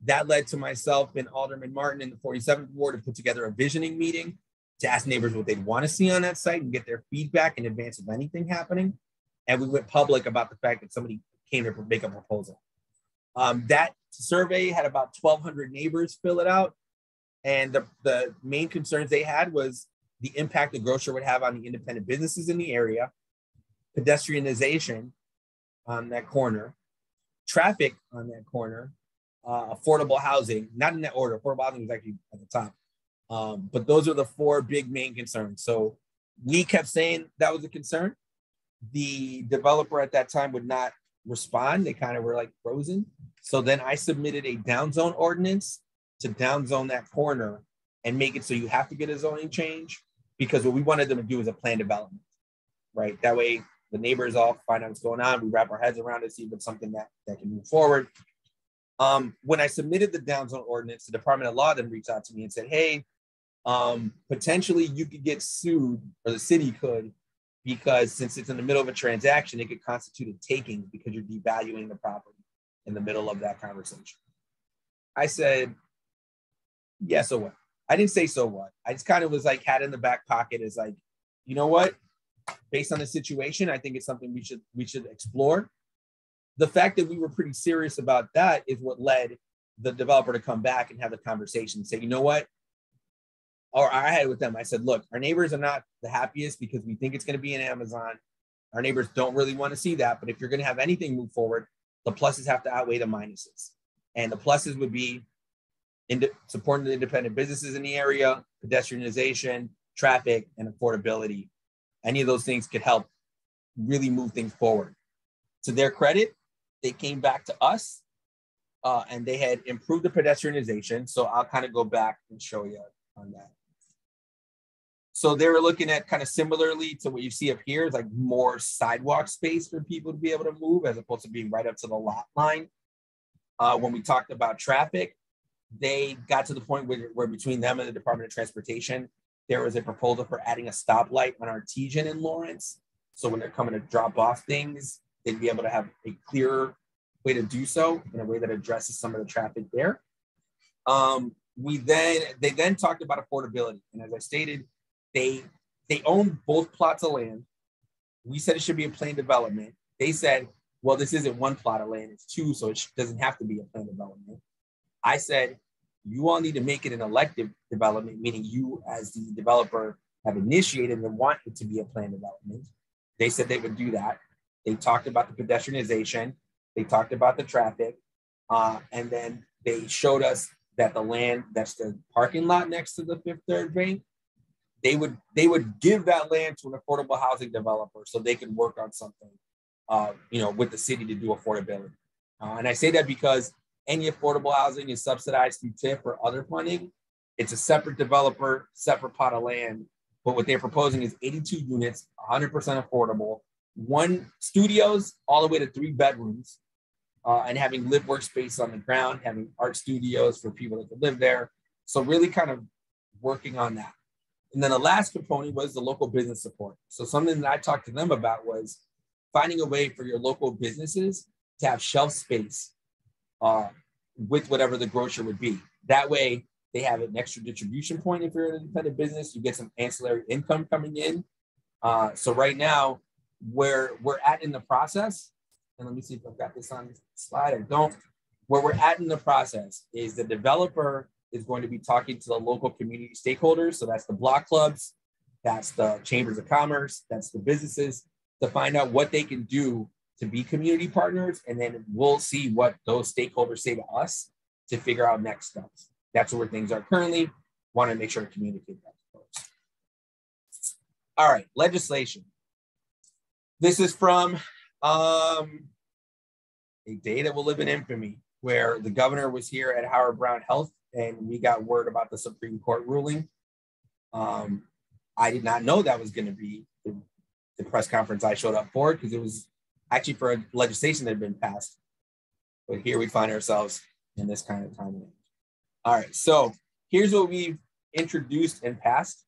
That led to myself and Alderman Martin in the 47th Ward to put together a visioning meeting to ask neighbors what they'd want to see on that site and get their feedback in advance of anything happening. And we went public about the fact that somebody came to make a proposal. That survey had about 1,200 neighbors fill it out. And the main concerns they had was the impact the grocer would have on the independent businesses in the area, pedestrianization on that corner, traffic on that corner, affordable housing, not in that order. Affordable housing was actually at the top. But those are the 4 big main concerns. So we kept saying that was a concern. The developer at that time would not respond. They kind of were like frozen. So then I submitted a downzone ordinance to downzone that corner and make it so you have to get a zoning change, because what we wanted them to do is a plan development, right? That way the neighbors all find out what's going on. We wrap our heads around it, see if it's something that can move forward. When I submitted the downzone ordinance, the Department of Law then reached out to me and said, hey, potentially you could get sued, or the city could, because since it's in the middle of a transaction, it could constitute a taking because you're devaluing the property in the middle of that conversation. I said, yeah, so what? I didn't say so what. I just kind of was like, had in the back pocket is like, you know what? based on the situation, I think it's something we should explore. The fact that we were pretty serious about that is what led the developer to come back and have the conversation and say, you know what? Or I had it with them. I said, look, our neighbors are not the happiest because we think it's going to be an Amazon. Our neighbors don't really want to see that. But if you're going to have anything move forward, the pluses have to outweigh the minuses. And the pluses would be supporting the independent businesses in the area, pedestrianization, traffic, and affordability. Any of those things could help really move things forward. To their credit, they came back to us and they had improved the pedestrianization. So I'll kind of go back and show you on that. So they were looking at kind of similarly to what you see up here, is like more sidewalk space for people to be able to move as opposed to being right up to the lot line. When we talked about traffic, they got to the point where between them and the Department of Transportation, there was a proposal for adding a stoplight on Artesian in Lawrence. So when they're coming to drop off things, they'd be able to have a clearer way to do so in a way that addresses some of the traffic there. They then talked about affordability. And as I stated, they own both plots of land. We said it should be a planned development. They said, well, this isn't one plot of land, it's two, so it doesn't have to be a planned development. I said, you all need to make it an elective development, meaning you as the developer have initiated and want it to be a planned development. They said they would do that. They talked about the pedestrianization. They talked about the traffic. And then they showed us that the land, that's the parking lot next to the Fifth Third Bank, they would give that land to an affordable housing developer so they could work on something, with the city to do affordability. And I say that because any affordable housing is subsidized through TIF or other funding. It's a separate developer, separate pot of land. But what they're proposing is 82 units, 100% affordable, 1 studios all the way to 3 bedrooms, and having live workspace on the ground, having art studios for people that could live there. So really kind of working on that. And then the last component was the local business support. So something that I talked to them about was finding a way for your local businesses to have shelf space with whatever the grocer would be. That way they have an extra distribution point. If you're an independent business, you get some ancillary income coming in. So right now where we're at in the process, and let me see if I've got this on the slide, I don't. Where we're at in the process is the developer is going to be talking to the local community stakeholders. So that's the block clubs, that's the chambers of commerce, that's the businesses, to find out what they can do to be community partners. And then we'll see what those stakeholders say to us to figure out next steps. That's where things are currently. Want to make sure to communicate that to folks. All right, legislation. This is from a day that will live in infamy, where the governor was here at Howard Brown Health and we got word about the Supreme Court ruling. I did not know that was going to be the press conference I showed up for, because it was actually for a legislation that had been passed. But here we find ourselves in this kind of time range. All right, so here's what we've introduced and passed.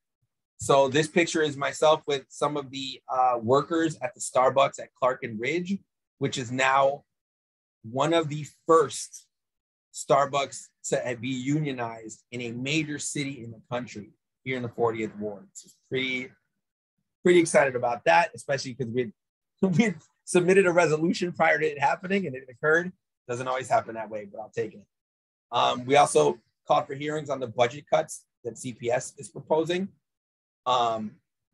So this picture is myself with some of the workers at the Starbucks at Clark and Ridge, which is now one of the first Starbucks to be unionized in a major city in the country, here in the 40th Ward. So pretty excited about that, especially because we submitted a resolution prior to it happening and it occurred. Doesn't always happen that way, but I'll take it. We also called for hearings on the budget cuts that CPS is proposing.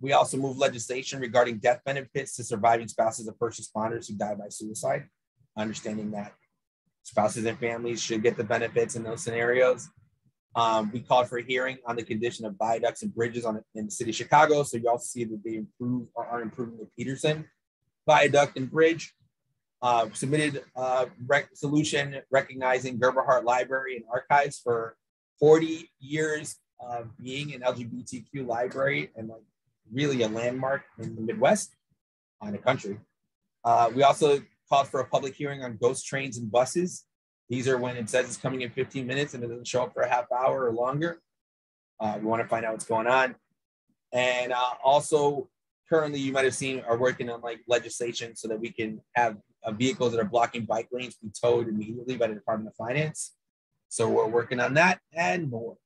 We also moved legislation regarding death benefits to surviving spouses of first responders who die by suicide, understanding that spouses and families should get the benefits in those scenarios. We called for a hearing on the condition of viaducts and bridges in the city of Chicago. So you also see that they improve or are improving the Peterson Viaduct and Bridge. Submitted a resolution recognizing Gerber Library and Archives for 40 years of being an LGBTQ library and like really a landmark in the Midwest, in the country. We also called for a public hearing on ghost trains and buses. These are when it says it's coming in 15 minutes and it doesn't show up for a half hour or longer. We want to find out what's going on. And also, currently, you might have seen, are working on like legislation so that we can have vehicles that are blocking bike lanes be towed immediately by the Department of Finance. So we're working on that and more.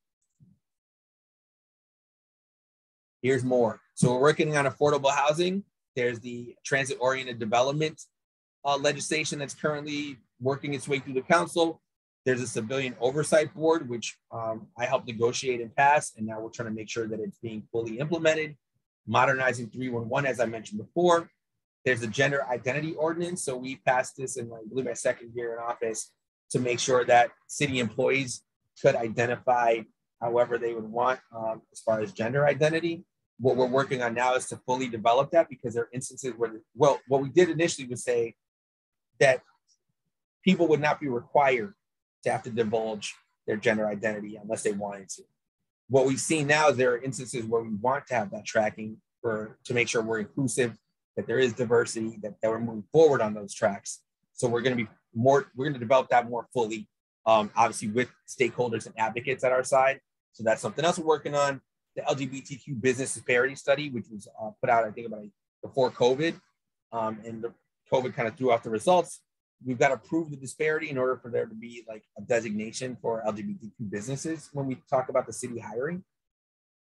Here's more. So we're working on affordable housing. There's the transit-oriented development legislation that's currently working its way through the council. There's a civilian oversight board, which I helped negotiate and pass, and now we're trying to make sure that it's being fully implemented. Modernizing 311, as I mentioned before. There's a gender identity ordinance. So we passed this in, I believe, my second year in office to make sure that city employees could identify however they would want as far as gender identity. What we're working on now is to fully develop that, because there are instances where, well, what we did initially was say that people would not be required to have to divulge their gender identity unless they wanted to. What we've seen now is there are instances where we want to have that tracking to make sure we're inclusive, that there is diversity, that we're moving forward on those tracks. So we're going to develop that more fully, obviously with stakeholders and advocates at our side. So that's something else we're working on. The LGBTQ business disparity study, which was put out, I think, about before COVID, and the COVID kind of threw off the results. We've got to prove the disparity in order for there to be like a designation for LGBTQ businesses when we talk about the city hiring.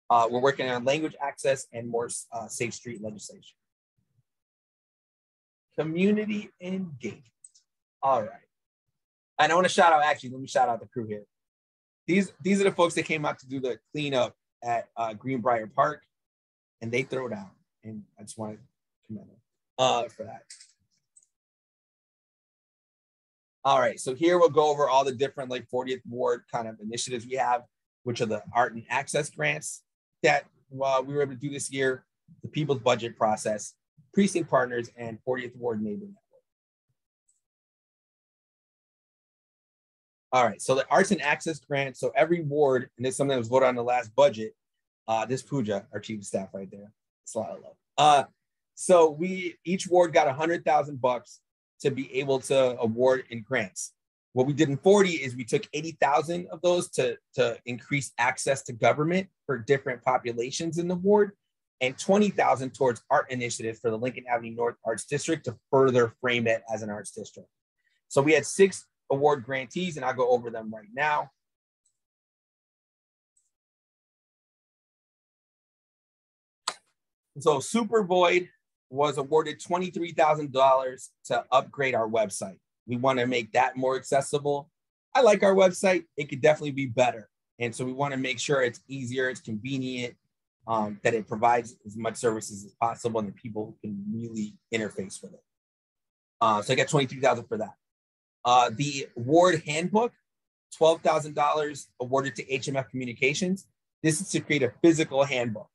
We're working on language access and more safe street legislation. Community engagement. All right. And I want to shout out, let me shout out the crew here. These are the folks that came out to do the cleanup at Greenbrier Park, and they throw down. And I just want to commend them for that. All right, so here we'll go over all the different like 40th Ward kind of initiatives we have, which are the art and access grants that we were able to do this year, the People's Budget Process, precinct partners, and 40th Ward Neighbor Network. All right, so the arts and access grant. So every ward, and this is something that was voted on the last budget. This Pooja, our chief of staff right there. It's a lot of love. So each ward got $100,000 to be able to award in grants. What we did in 40 is we took 80,000 of those to increase access to government for different populations in the ward, and 20,000 towards art initiatives for the Lincoln Avenue North Arts District to further frame it as an arts district. So we had 6 award grantees, and I'll go over them right now. So Super Void was awarded $23,000 to upgrade our website. We want to make that more accessible. I like our website. It could definitely be better. And so we want to make sure it's easier, it's convenient, that it provides as much services as possible and that people can really interface with it. So I got $23,000 for that. The award handbook, $12,000 awarded to HMF Communications. This is to create a physical handbook,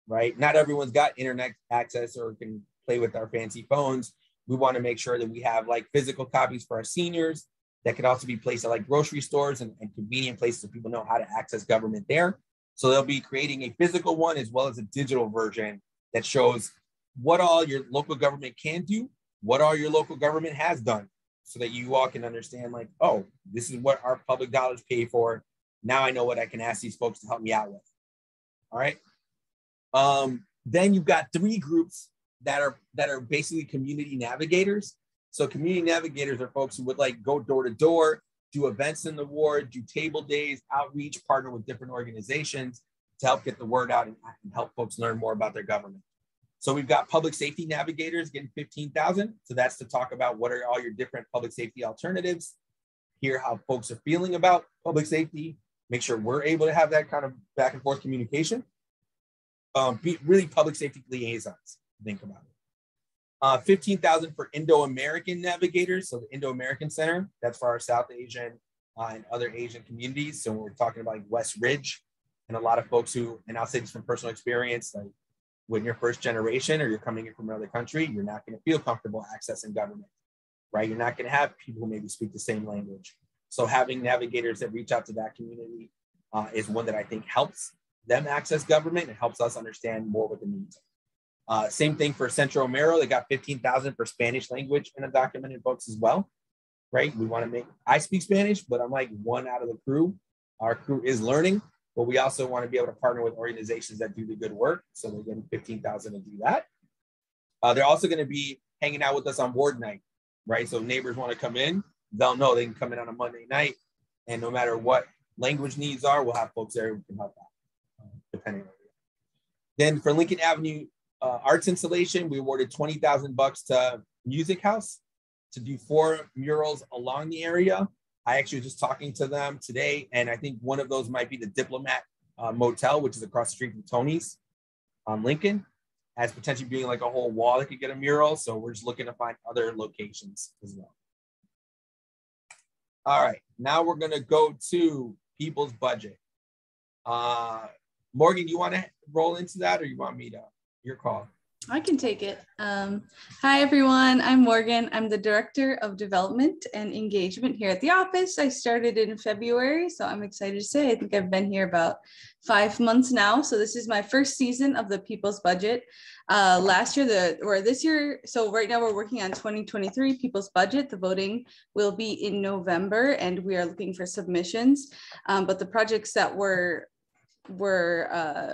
right? Not everyone's got internet access or can play with our fancy phones. We want to make sure that we have like physical copies for our seniors that could also be placed at like grocery stores and convenient places so people know how to access government there. So they'll be creating a physical one as well as a digital version that shows what all your local government can do, what all your local government has done, so that you all can understand like, oh, this is what our public dollars pay for. Now I know what I can ask these folks to help me out with. All right. Then you've got 3 groups that are basically community navigators. So community navigators are folks who would like go door to door, do events in the ward, do table days, outreach, partner with different organizations to help get the word out and help folks learn more about their government. So we've got public safety navigators getting $15,000. So that's to talk about what are all your different public safety alternatives, hear how folks are feeling about public safety, make sure we're able to have that kind of back and forth communication. Be really public safety liaisons, think about it. $15,000 for Indo-American navigators. So the Indo-American Center, that's for our South Asian and other Asian communities. So we're talking about like West Ridge and a lot of folks who, and I'll say this from personal experience, like when you're first generation or you're coming in from another country, you're not going to feel comfortable accessing government, right? You're not going to have people who maybe speak the same language. So having navigators that reach out to that community is one that I think helps them access government and helps us understand more what the needs are. Same thing for Centro Amero. They got $15,000 for Spanish language and undocumented folks as well, right? We want to make, I speak Spanish, but I'm like one out of the crew. Our crew is learning, but we also want to be able to partner with organizations that do the good work. So they're getting $15,000 to do that. They're also going to be hanging out with us on ward night, right? So if neighbors want to come in, they'll know they can come in on a Monday night, and no matter what language needs are, we'll have folks there who can help out, depending on Then for Lincoln Avenue arts installation, we awarded $20,000 to Music House to do 4 murals along the area. I actually was just talking to them today, and I think one of those might be the Diplomat Motel, which is across the street from Tony's on Lincoln, as potentially being like a whole wall that could get a mural. So we're just looking to find other locations as well. All right, now we're gonna go to people's budget. Morgan, you want to roll into that, or you want me to? Your call. I can take it. Hi, everyone. I'm Morgan. I'm the Director of Development and Engagement here at the office. I started in February, so I'm excited to say I think I've been here about 5 months now. So this is my first season of the People's Budget. This year, so right now we're working on 2023 People's Budget. The voting will be in November, and we are looking for submissions. But the projects that were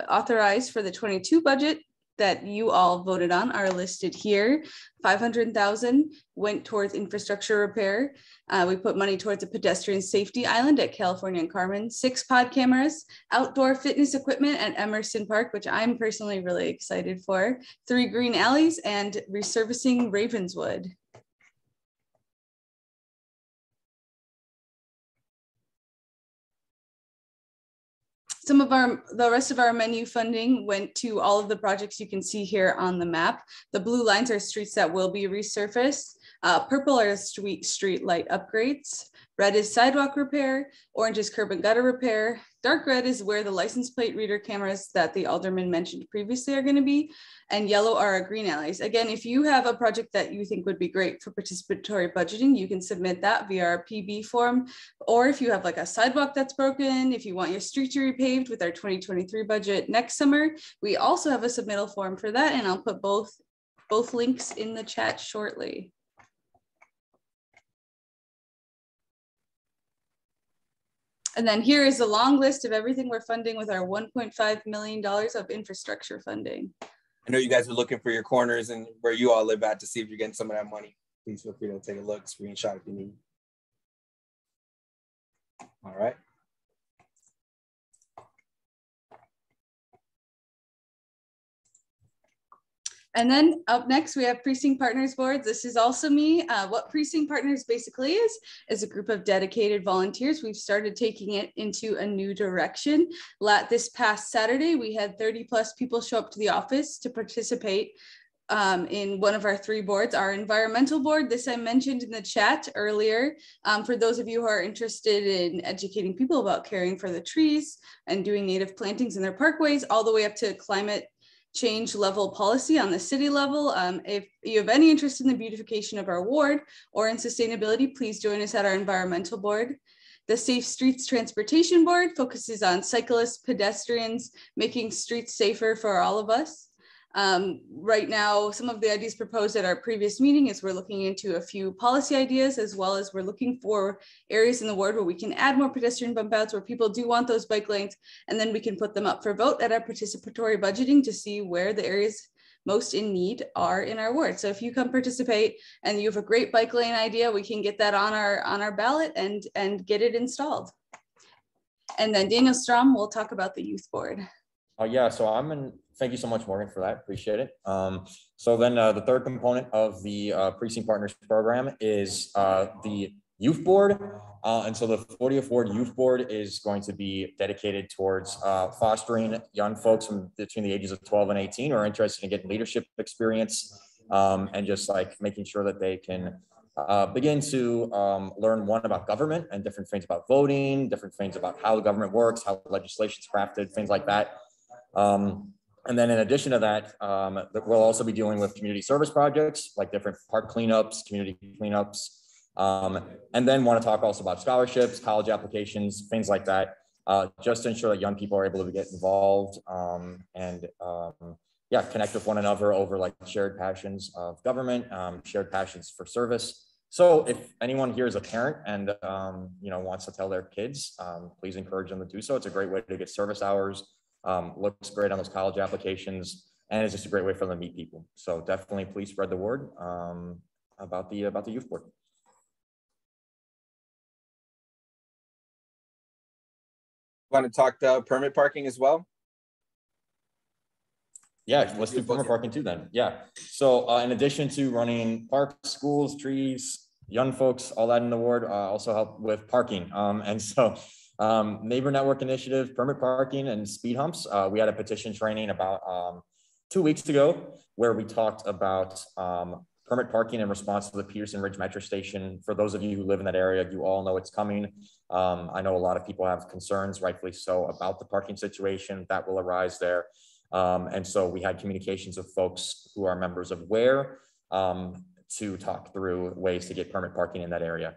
authorized for the 22 budget that you all voted on are listed here. 500,000 went towards infrastructure repair. We put money towards a pedestrian safety island at California and Carmen, 6 pod cameras, outdoor fitness equipment at Emerson Park, which I'm personally really excited for, 3 green alleys, and resurfacing Ravenswood. The rest of our menu funding went to all of the projects you can see here on the map. The blue lines are streets that will be resurfaced. Purple are street light upgrades. Red is sidewalk repair. Orange is curb and gutter repair. Dark red is where the license plate reader cameras that the alderman mentioned previously are going to be. And yellow are our green alleys. Again, if you have a project that you think would be great for participatory budgeting, you can submit that via our PB form. Or if you have like a sidewalk that's broken, if you want your street to be repaved with our 2023 budget next summer, we also have a submittal form for that. And I'll put both links in the chat shortly. And then here is a long list of everything we're funding with our $1.5 million of infrastructure funding. I know you guys are looking for your corners and where you all live at to see if you're getting some of that money. Please feel free to take a look, screenshot if you need. All right. And then up next, we have Precinct Partners Board. This is also me. What Precinct Partners basically is a group of dedicated volunteers. We've started taking it into a new direction. This past Saturday, we had 30+ people show up to the office to participate in one of our 3 boards. Our environmental board, this I mentioned in the chat earlier. For those of you who are interested in educating people about caring for the trees and doing native plantings in their parkways, all the way up to climate change level policy on the city level. If you have any interest in the beautification of our ward or in sustainability, please join us at our environmental board. The Safe Streets Transportation Board focuses on cyclists, pedestrians, making streets safer for all of us. Right now, some of the ideas proposed at our previous meeting is we're looking into a few policy ideas, as well as we're looking for areas in the ward where we can add more pedestrian bump outs where people do want those bike lanes, and then we can put them up for vote at our participatory budgeting to see where the areas most in need are in our ward. So if you come participate and you have a great bike lane idea, we can get that on our ballot and get it installed. And then Daniel Strom will talk about the youth board. Yeah, so thank you so much, Morgan, for that. Appreciate it. So then the third component of the Precinct Partners program is the youth board. And so the 40th Ward Youth Board is going to be dedicated towards fostering young folks from between the ages of 12 and 18 who are interested in getting leadership experience and just like making sure that they can begin to learn about government and different things about voting, different things about how the government works, how legislation is crafted, things like that. And then in addition to that, we'll also be dealing with community service projects like different park cleanups, community cleanups, and then want to talk also about scholarships, college applications, things like that, just to ensure that young people are able to get involved and yeah, connect with one another over like shared passions of government, shared passions for service. So if anyone here is a parent and wants to tell their kids, please encourage them to do so. It's a great way to get service hours. Looks great on those college applications, and it's just a great way for them to meet people. So definitely please spread the word about the youth board. Want to talk to permit parking as well? Yeah, let's do permit parking too then. Yeah. So in addition to running parks, schools, trees, young folks, all that in the ward, also help with parking. And so Neighbor Network Initiative, permit parking and speed humps. We had a petition training about 2 weeks ago where we talked about permit parking in response to the Peterson Ridge Metro Station. For those of you who live in that area, you all know it's coming. I know a lot of people have concerns, rightfully so, about the parking situation that will arise there. And so we had communications with folks who are members of WARE to talk through ways to get permit parking in that area.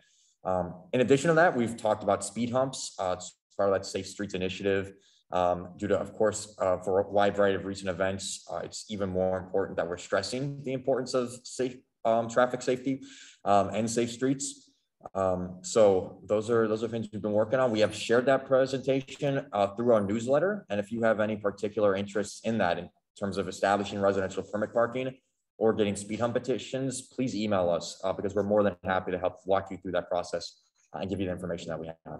In addition to that, we've talked about speed humps. It's part of that Safe Streets initiative. Due to, of course, for a wide variety of recent events, it's even more important that we're stressing the importance of safe traffic safety and safe streets. So those are things we've been working on. We have shared that presentation through our newsletter. And if you have any particular interests in that, in terms of establishing residential permit parking or getting speed hump petitions, please email us because we're more than happy to help walk you through that process and give you the information that we have.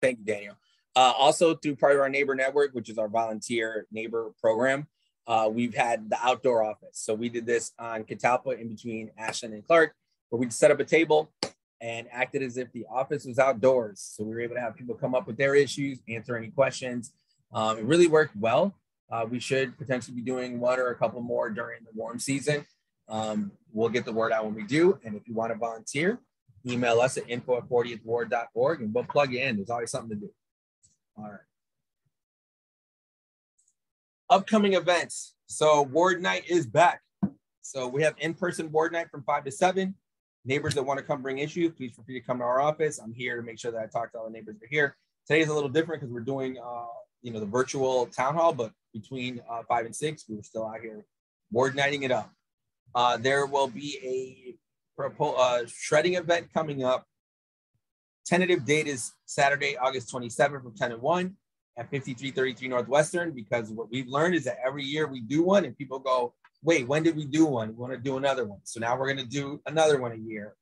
Thank you, Daniel. Also through part of our neighbor network, which is our volunteer neighbor program, we've had the outdoor office. So we did this on Catalpa in between Ashland and Clark, where we set up a table and acted as if the office was outdoors. So we were able to have people come up with their issues, answer any questions. It really worked well. We should potentially be doing one or a couple more during the warm season. We'll get the word out when we do. And if you want to volunteer, email us at info@40thward.org and we'll plug you in. There's always something to do. All right. Upcoming events. So Ward Night is back. So we have in-person Ward Night from 5 to 7. Neighbors that want to come bring issues, please feel free to come to our office. I'm here to make sure that I talk to all the neighbors that are here. Today is a little different because we're doing, the virtual town hall, but between 5 and 6, we were still out here Ward Nighting it up. There will be a shredding event coming up. Tentative date is Saturday, August 27th from 10 to 1 at 5333 Northwestern, because what we've learned is that every year we do one and people go, wait, when did we do one? We want to do another one. So now we're going to do another one a year.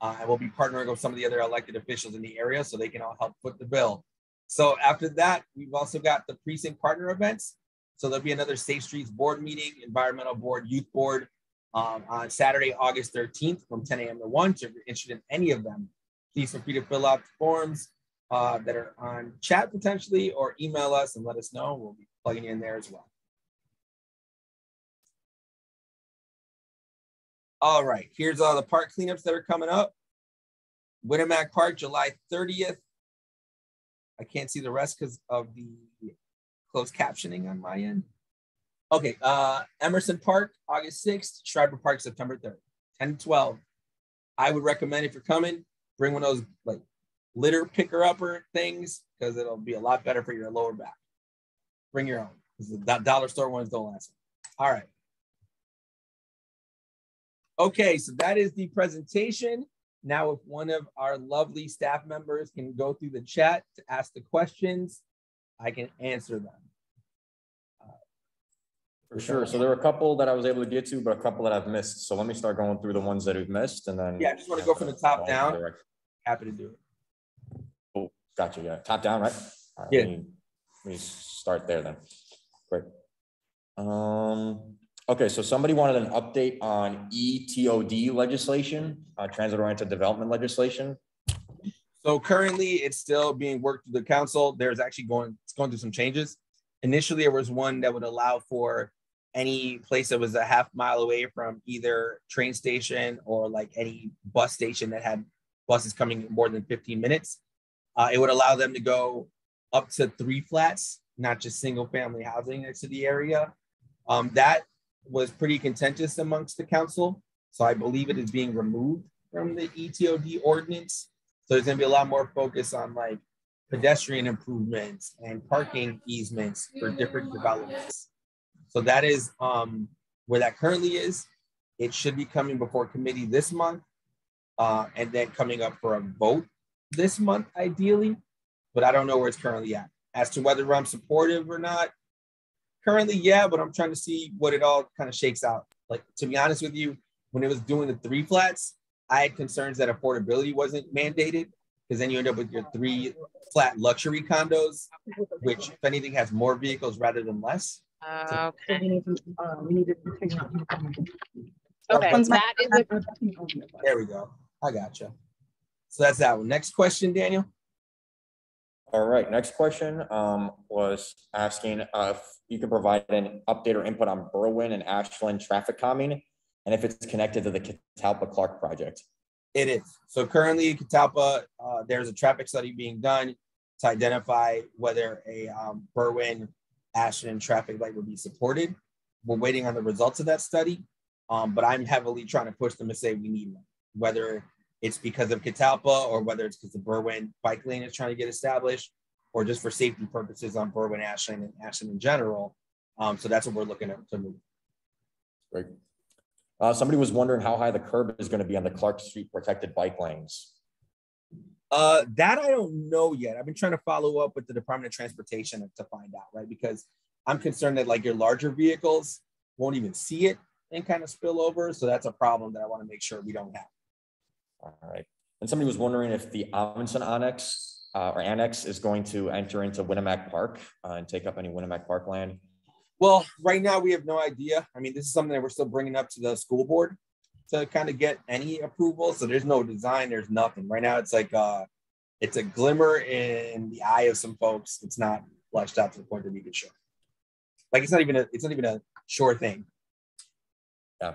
And we'll be partnering with some of the other elected officials in the area so they can all help foot the bill. So after that, we've also got the precinct partner events. So there'll be another Safe Streets board meeting, environmental board, youth board on Saturday, August 13th from 10 a.m. to 1. So if you're interested in any of them, please feel free to fill out the forms that are on chat potentially, or email us and let us know. We'll be plugging you in there as well. All right, here's all the park cleanups that are coming up. Winnemac Park, July 30th. I can't see the rest because of the closed captioning on my end. Okay, Emerson Park, August 6th. Schreiber Park, September 3rd, 10 to 12. I would recommend, if you're coming, bring one of those like litter picker-upper things because it'll be a lot better for your lower back. Bring your own, because the dollar store ones don't last. All right. Okay, so that is the presentation. Now, if one of our lovely staff members can go through the chat to ask the questions, I can answer them. For sure. So there were a couple that I was able to get to, but a couple that I've missed. So let me start going through the ones that we've missed, and then. Yeah, I just want to go from the top down. Happy to do it. Oh, gotcha. Yeah, top down, right? All right, yeah. Let me start there then. Great. Okay, so somebody wanted an update on ETOD legislation, transit-oriented development legislation. So currently, it's still being worked through the council. There's actually going through some changes. Initially, there was one that would allow for any place that was a half mile away from either train station or like any bus station that had buses coming more than 15 minutes. It would allow them to go up to 3 flats, not just single family housing next to the area. That was pretty contentious amongst the council. So I believe it is being removed from the ETOD ordinance. So there's gonna be a lot more focus on like pedestrian improvements and parking easements for different developments. So that is where that currently is. It should be coming before committee this month and then coming up for a vote this month, ideally, but I don't know where it's currently at. As to whether I'm supportive or not, currently, yeah, but I'm trying to see what it all kind of shakes out. Like, to be honest with you, when it was doing the 3 flats, I had concerns that affordability wasn't mandated, because then you end up with your 3 flat luxury condos, which if anything has more vehicles rather than less. So we need to figure out. Okay, That is there we go. I gotcha. So that's that one. Next question, Daniel. All right, next question was asking if you could provide an update or input on Berwyn and Ashland traffic calming, and if it's connected to the Catalpa Clark project. It is. So currently Catalpa, there's a traffic study being done to identify whether a Berwyn Ashland traffic light would be supported. We're waiting on the results of that study, but I'm heavily trying to push them to say we need one, whether it's because of Catalpa or whether it's because the Berwyn bike lane is trying to get established or just for safety purposes on Berwyn, Ashland, and Ashland in general. So that's what we're looking at to move. Great. Somebody was wondering how high the curb is going to be on the Clark Street protected bike lanes. That I don't know yet. I've been trying to follow up with the Department of Transportation to find out, right? Because I'm concerned that like your larger vehicles won't even see it and kind of spill over. So that's a problem that I want to make sure we don't have. All right. And somebody was wondering if the Amundsen Annex is going to enter into Winnemac Park and take up any Winnemac Park land. Well, right now we have no idea. I mean, this is something that we're still bringing up to the school board to kind of get any approval. So there's no design, there's nothing. Right now it's like it's a glimmer in the eye of some folks. It's not fleshed out to the point that we could show. Like it's not even a sure thing. Yeah.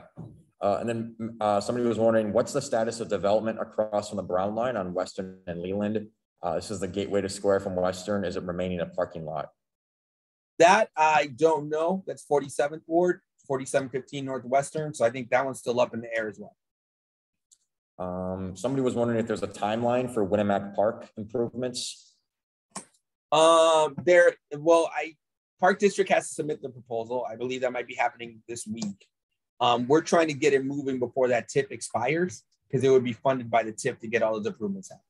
And then somebody was wondering, what's the status of development across from the Brown line on Western and Leland? This is the gateway to Square from Western. Is it remaining a parking lot? That I don't know. That's 47th Ward, 4715 Northwestern. So I think that one's still up in the air as well. Somebody was wondering if there's a timeline for Winnemac Park improvements. Park District has to submit the proposal. I believe that might be happening this week. We're trying to get it moving before that TIF expires because it would be funded by the TIF to get all those improvements happening.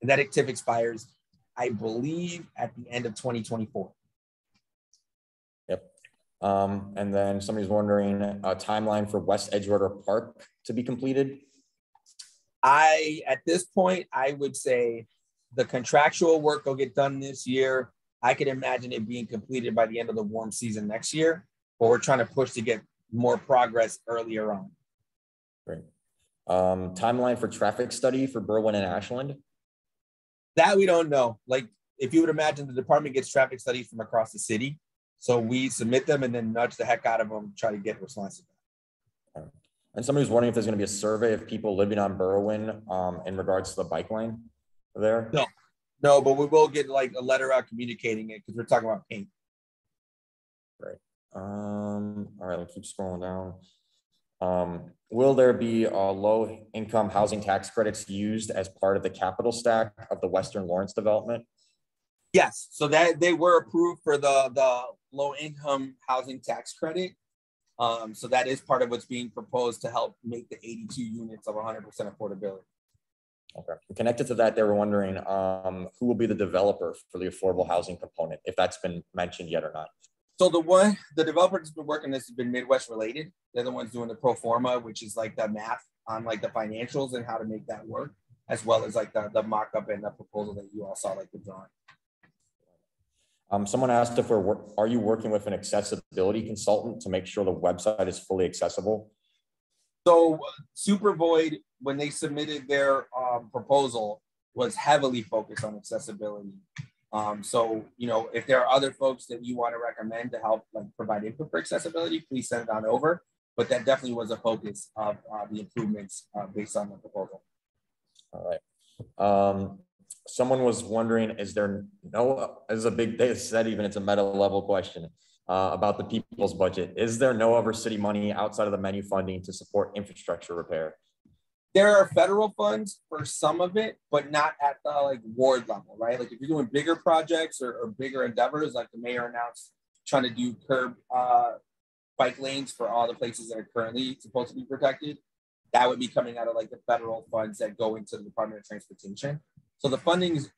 And that TIF expires, I believe, at the end of 2024. Yep. And then somebody's wondering a timeline for West Edgewater Park to be completed. At this point, I would say the contractual work will get done this year. I could imagine it being completed by the end of the warm season next year, but we're trying to push to get more progress earlier on. Great. Timeline for traffic study for Berwyn and Ashland? That we don't know. Like if you would imagine, the department gets traffic studies from across the city. So we submit them and then nudge the heck out of them, try to get responses. And somebody was wondering if there's going to be a survey of people living on Berwyn in regards to the bike lane there? No, but we will get like a letter out communicating it because we're talking about paint. Right. All right, let's keep scrolling down. Will there be low income housing tax credits used as part of the capital stack of the Western Lawrence development? Yes, so that they were approved for the low income housing tax credit. So that is part of what's being proposed to help make the 82 units of 100% affordability. Okay. Connected to that, they were wondering who will be the developer for the affordable housing component, if that's been mentioned yet or not. So the developer that's been working this has been Midwest Related. They're the ones doing the pro forma, which is like the math on like the financials and how to make that work, as well as like the mock-up and the proposal that you all saw, like the drawing. Someone asked if are you working with an accessibility consultant to make sure the website is fully accessible? So Supervoid, when they submitted their proposal, was heavily focused on accessibility. So, you know, if there are other folks that you want to recommend to help like provide input for accessibility, please send it on over. But that definitely was a focus of the improvements based on the proposal. All right. Someone was wondering, is there no, as a big, they said even it's a meta level question about the people's budget. Is there no other city money outside of the menu funding to support infrastructure repair? There are federal funds for some of it, but not at the like ward level, right? Like if you're doing bigger projects or bigger endeavors, like the mayor announced trying to do curb bike lanes for all the places that are currently supposed to be protected, that would be coming out of like the federal funds that go into the Department of Transportation. So the fundings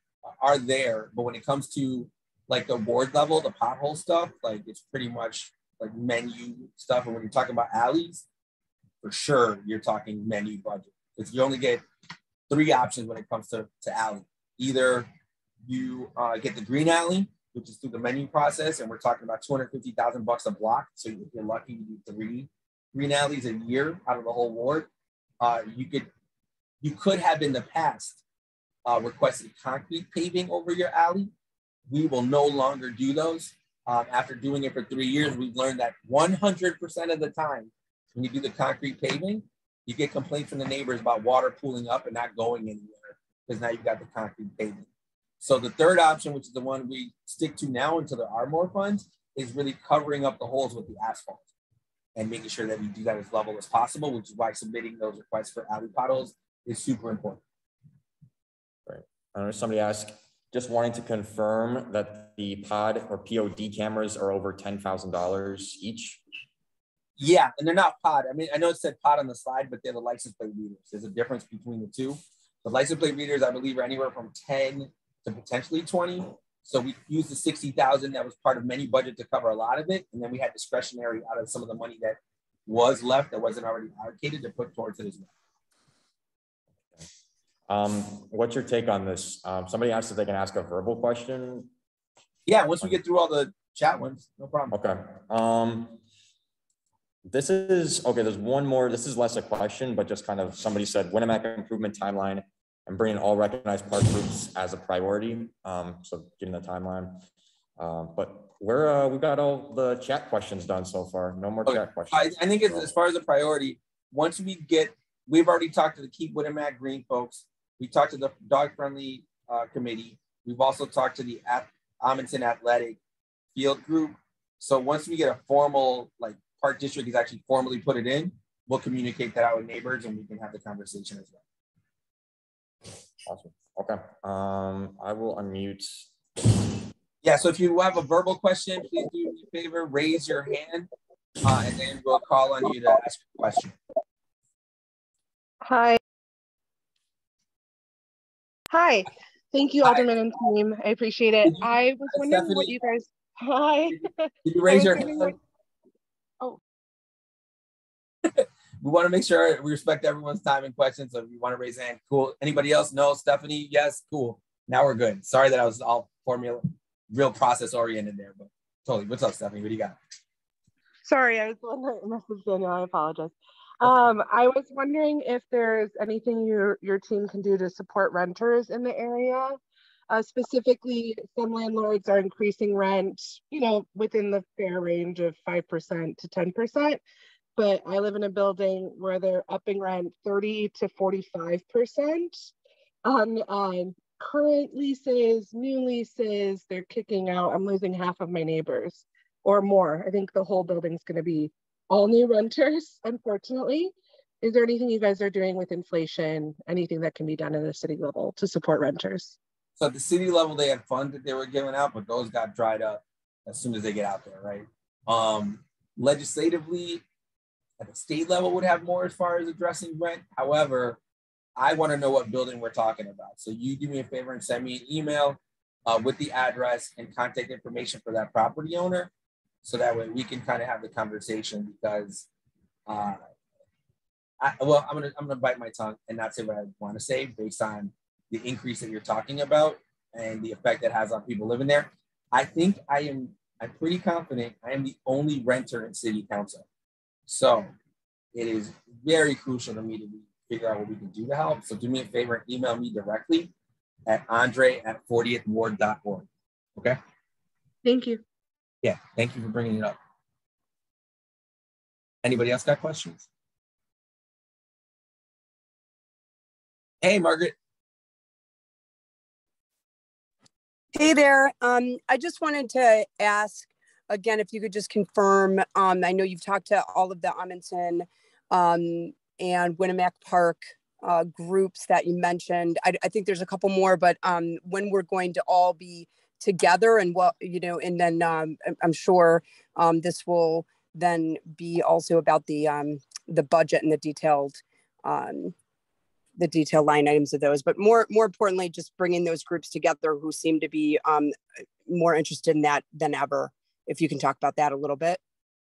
are there, but when it comes to like the ward level, the pothole stuff, like it's pretty much like menu stuff. And when you're talking about alleys, for sure, you're talking menu budget. Because you only get 3 options when it comes to alley. Either you get the green alley, which is through the menu process, and we're talking about 250,000 bucks a block. So if you're lucky, you do 3 green alleys a year out of the whole ward. You could have in the past requested concrete paving over your alley. We will no longer do those. After doing it for 3 years, we've learned that 100% of the time, when you do the concrete paving, you get complaints from the neighbors about water pooling up and not going anywhere because now you've got the concrete paving. So the third option, which is the one we stick to now until there are more funds, is really covering up the holes with the asphalt and making sure that we do that as level as possible, which is why submitting those requests for alley potholes is super important. Right. I know somebody asked, just wanting to confirm that the pod or POD cameras are over $10,000 each. Yeah, and they're not pod. I mean, I know it said pod on the slide, but they're the license plate readers. There's a difference between the two. The license plate readers, I believe, are anywhere from 10 to potentially 20. So we used the 60,000 that was part of many budget to cover a lot of it. And then we had discretionary out of some of the money that was left that wasn't already allocated to put towards it as well. What's your take on this? Somebody asked if they can ask a verbal question. Yeah, once we get through all the chat ones, no problem. Okay. This is, okay, there's one more. This is less a question, but just kind of somebody said Winamac improvement timeline and bringing all recognized park groups as a priority. So getting the timeline. But we've got all the chat questions done so far. No more chat questions. I think as far as a priority, once we've already talked to the Keep Winamac Green folks. We talked to the dog friendly committee. We've also talked to the Amundsen Athletic Field Group. So once we get a formal, like Park District is actually formally put it in, we'll communicate that out with neighbors and we can have the conversation as well. Awesome. Okay. I will unmute. Yeah, so if you have a verbal question, please do me a favor, raise your hand, and then we'll call on you to ask a question. Hi. Hi. Thank you, Alderman and team. I appreciate it. I was wondering Stephanie, what you guys. Hi. Did you raise your hand? Oh. We want to make sure we respect everyone's time and questions. So if you want to raise a hand, cool. Anybody else? No. Stephanie? Yes. Cool. Now we're good. Sorry that I was all real process oriented there, but totally. What's up, Stephanie? What do you got? Sorry, I was the one that messaged Daniel. I apologize. I was wondering if there's anything your team can do to support renters in the area. Specifically, some landlords are increasing rent, within the fair range of 5% to 10%. But I live in a building where they're upping rent 30 to 45% on current leases, new leases. They're kicking out. I'm losing half of my neighbors or more. I think the whole building's going to be all new renters, unfortunately. Is there anything you guys are doing with inflation, anything that can be done at a city level to support renters? So at the city level, they had funds that they were giving out, but those got dried up as soon as they get out there, right? Legislatively, at the state level would have more as far as addressing rent. However, I want to know what building we're talking about. So you do me a favor and send me an email with the address and contact information for that property owner. So that way we can kind of have the conversation because I'm gonna bite my tongue and not say what I want to say based on the increase that you're talking about and the effect that has on people living there. I think I'm pretty confident I am the only renter in city council. So it is very crucial to me to figure out what we can do to help. So do me a favor and email me directly at andre@40thward.org. Okay. Thank you. Yeah, thank you for bringing it up. Anybody else got questions? Hey, Margaret. Hey there. I just wanted to ask again if you could just confirm. I know you've talked to all of the Amundsen and Winamac Park groups that you mentioned. I think there's a couple more, but when we're going to all be together and what, and then I'm sure this will then be also about the budget and the detailed line items of those, but more importantly, just bringing those groups together who seem to be more interested in that than ever. If you can talk about that a little bit.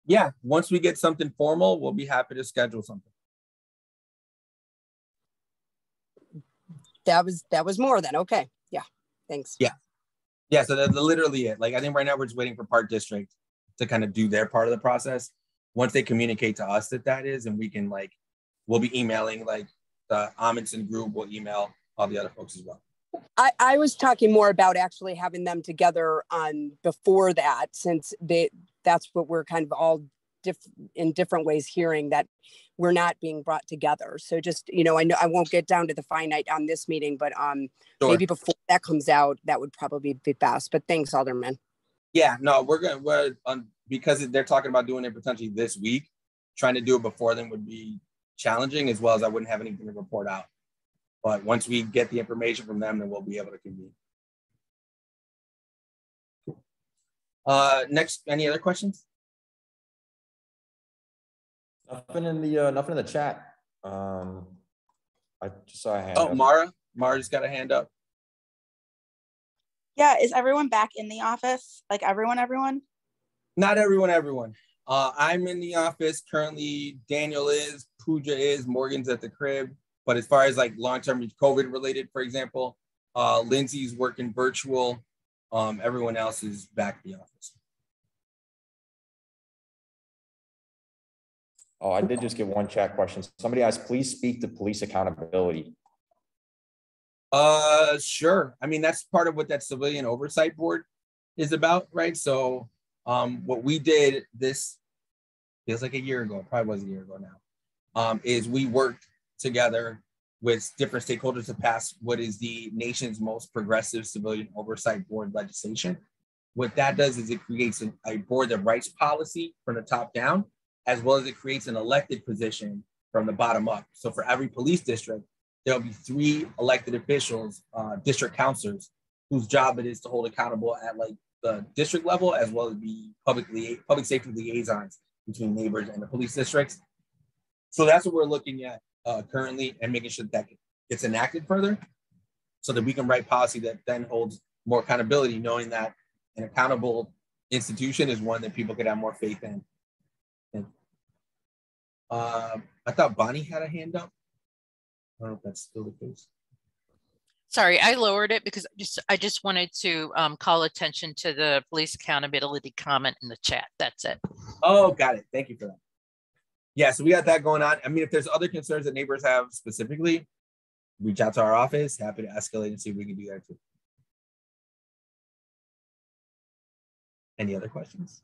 Yeah, once we get something formal, we'll be happy to schedule something. That was more then. Okay. Yeah. Thanks. Yeah. Yeah, so that's literally it. Like, I think right now we're just waiting for Park District to kind of do their part of the process. Once they communicate to us that is, and we can like, we'll be emailing like the Amundsen group, we'll email all the other folks as well. I was talking more about actually having them together before that, since that's what we're kind of all in different ways hearing, that we're not being brought together. So just, I know I won't get down to the finite on this meeting, but Sure. maybe before that comes out, that would probably be best. But thanks, Alderman. Yeah, no, we're because they're talking about doing it potentially this week. Trying to do it before then would be challenging, as well as I wouldn't have anything to report out. But once we get the information from them, then we'll be able to convene. Next, any other questions? Nothing in the chat. I just saw a hand up. Mara just got a hand up. Yeah, is everyone back in the office? Like everyone? Not everyone. I'm in the office currently. Daniel is, Pooja is, Morgan's at the crib. But as far as like long-term COVID related, for example, Lindsay's working virtual. Everyone else is back in the office. Oh, I did just get one chat question. Somebody asked, please speak to police accountability. Sure. I mean, that's part of what that civilian oversight board is about, right? So what we did, this feels like a year ago, probably was a year ago now, is we worked together with different stakeholders to pass what is the nation's most progressive civilian oversight board legislation. What that does is it creates a board that writes policy from the top down, as well as it creates an elected position from the bottom up. So for every police district, there'll be 3 elected officials, district counselors, whose job it is to hold accountable at like the district level, as well as be public safety liaisons between neighbors and the police districts. So that's what we're looking at currently, and making sure that gets enacted further, so that we can write policy that then holds more accountability, knowing that an accountable institution is one that people could have more faith in. I thought Bonnie had a hand up. I don't know if that's still the case. Sorry, I lowered it because I just wanted to call attention to the police accountability comment in the chat. That's it. Oh, got it. Thank you for that. Yeah, so we got that going on. I mean, if there's other concerns that neighbors have specifically, reach out to our office. Happy to escalate and see if we can do that too. Any other questions?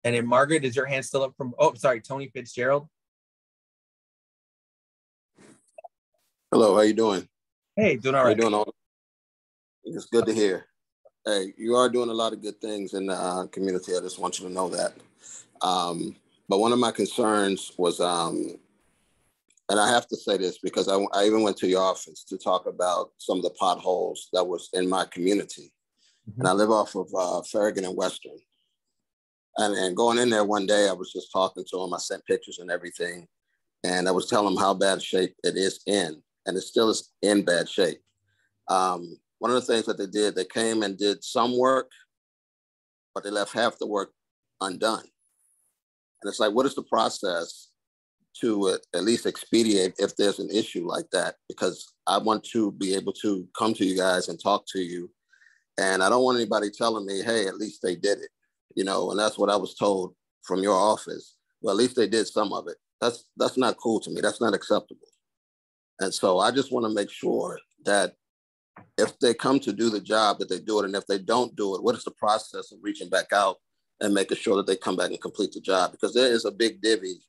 And then Margaret, is your hand still up from, oh, sorry, Tony Fitzgerald. Hello, how you doing? Hey, doing all right. How you doing? It's good to hear. Hey, you are doing a lot of good things in the community. I just want you to know that. But one of my concerns was, and I have to say this because I even went to your office to talk about some of the potholes that was in my community. Mm-hmm. And I live off of Farragut and Western. And going in there one day, I was just talking to him. I sent pictures and everything. And I was telling him how bad shape it is in. And it still is in bad shape. One of the things that they did, they came and did some work, but they left half the work undone. And it's like, what is the process to at least expedite if there's an issue like that? Because I want to be able to come to you guys and talk to you. And I don't want anybody telling me, hey, at least they did it, and that's what I was told from your office. Well, at least they did some of it. That's not cool to me. That's not acceptable. And so I just want to make sure that if they come to do the job, that they do it. And if they don't do it, what is the process of reaching back out and making sure that they come back and complete the job? Because there is a big divvy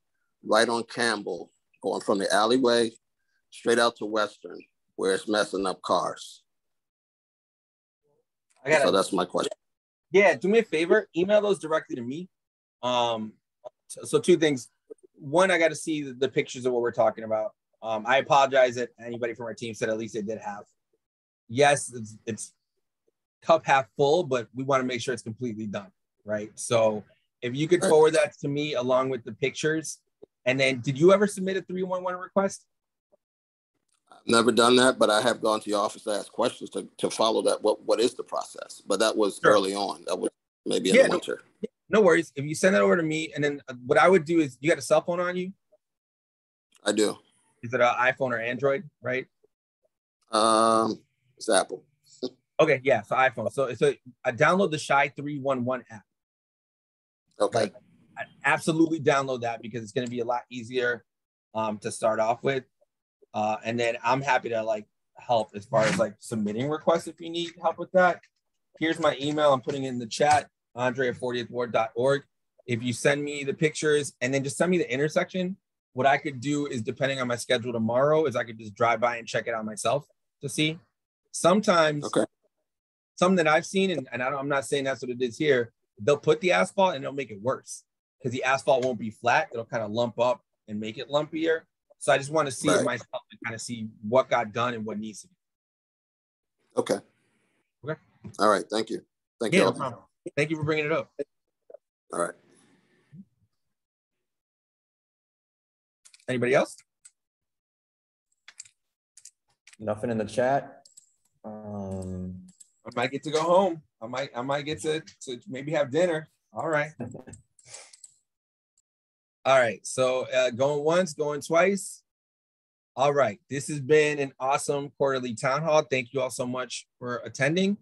right on Campbell, going from the alleyway straight out to Western, where it's messing up cars. So that's my question. Yeah, do me a favor, email those directly to me. So 2 things. One, I got to see the pictures of what we're talking about. I apologize that anybody from our team said at least they did have. Yes, it's cup half full, but we want to make sure it's completely done, right? So if you could forward that to me along with the pictures. And then, did you ever submit a 311 request? I've never done that, but I have gone to your office to ask questions to follow that. What is the process? But that was early on. That was maybe in the winter. No worries. If you send that over to me, and then what I would do is, you got a cell phone on you? I do. Is it an iPhone or Android, right? It's Apple. Okay, yeah, so iPhone. So I download the Shy 311 app. Okay. Like, I absolutely download that because it's going to be a lot easier to start off with. And then I'm happy to like help as far as like submitting requests if you need help with that. Here's my email. I'm putting it in the chat, andre@40thward.org. If you send me the pictures and then just send me the intersection, what I could do is, depending on my schedule tomorrow, is I could just drive by and check it out myself to see. Sometimes, Okay. something that I've seen, and I'm not saying that's what it is here, they'll put the asphalt and they'll make it worse because the asphalt won't be flat. It'll kind of lump up and make it lumpier. So I just want to see it myself and kind of see what got done and what needs to be. Okay. Okay. All right. Thank you. Thank you. No problem. Thank you for bringing it up. All right. Anybody else? Nothing in the chat. I might get to go home. I might get to maybe have dinner. All right. All right. So going once, going twice. All right. This has been an awesome quarterly town hall. Thank you all so much for attending.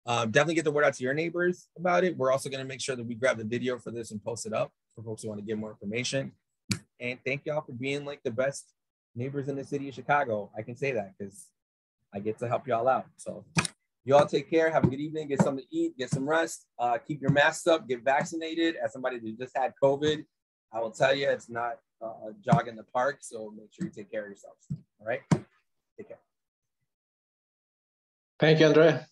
Definitely get the word out to your neighbors about it. We're also going to make sure that we grab the video for this and post it up for folks who want to get more information. And thank y'all for being like the best neighbors in the city of Chicago. I can say that because I get to help y'all out. So you all take care. Have a good evening. Get something to eat. Get some rest. Keep your masks up. Get vaccinated. As somebody who just had COVID, I will tell you it's not a jog in the park. So make sure you take care of yourselves. All right. Take care. Thank you, Andre.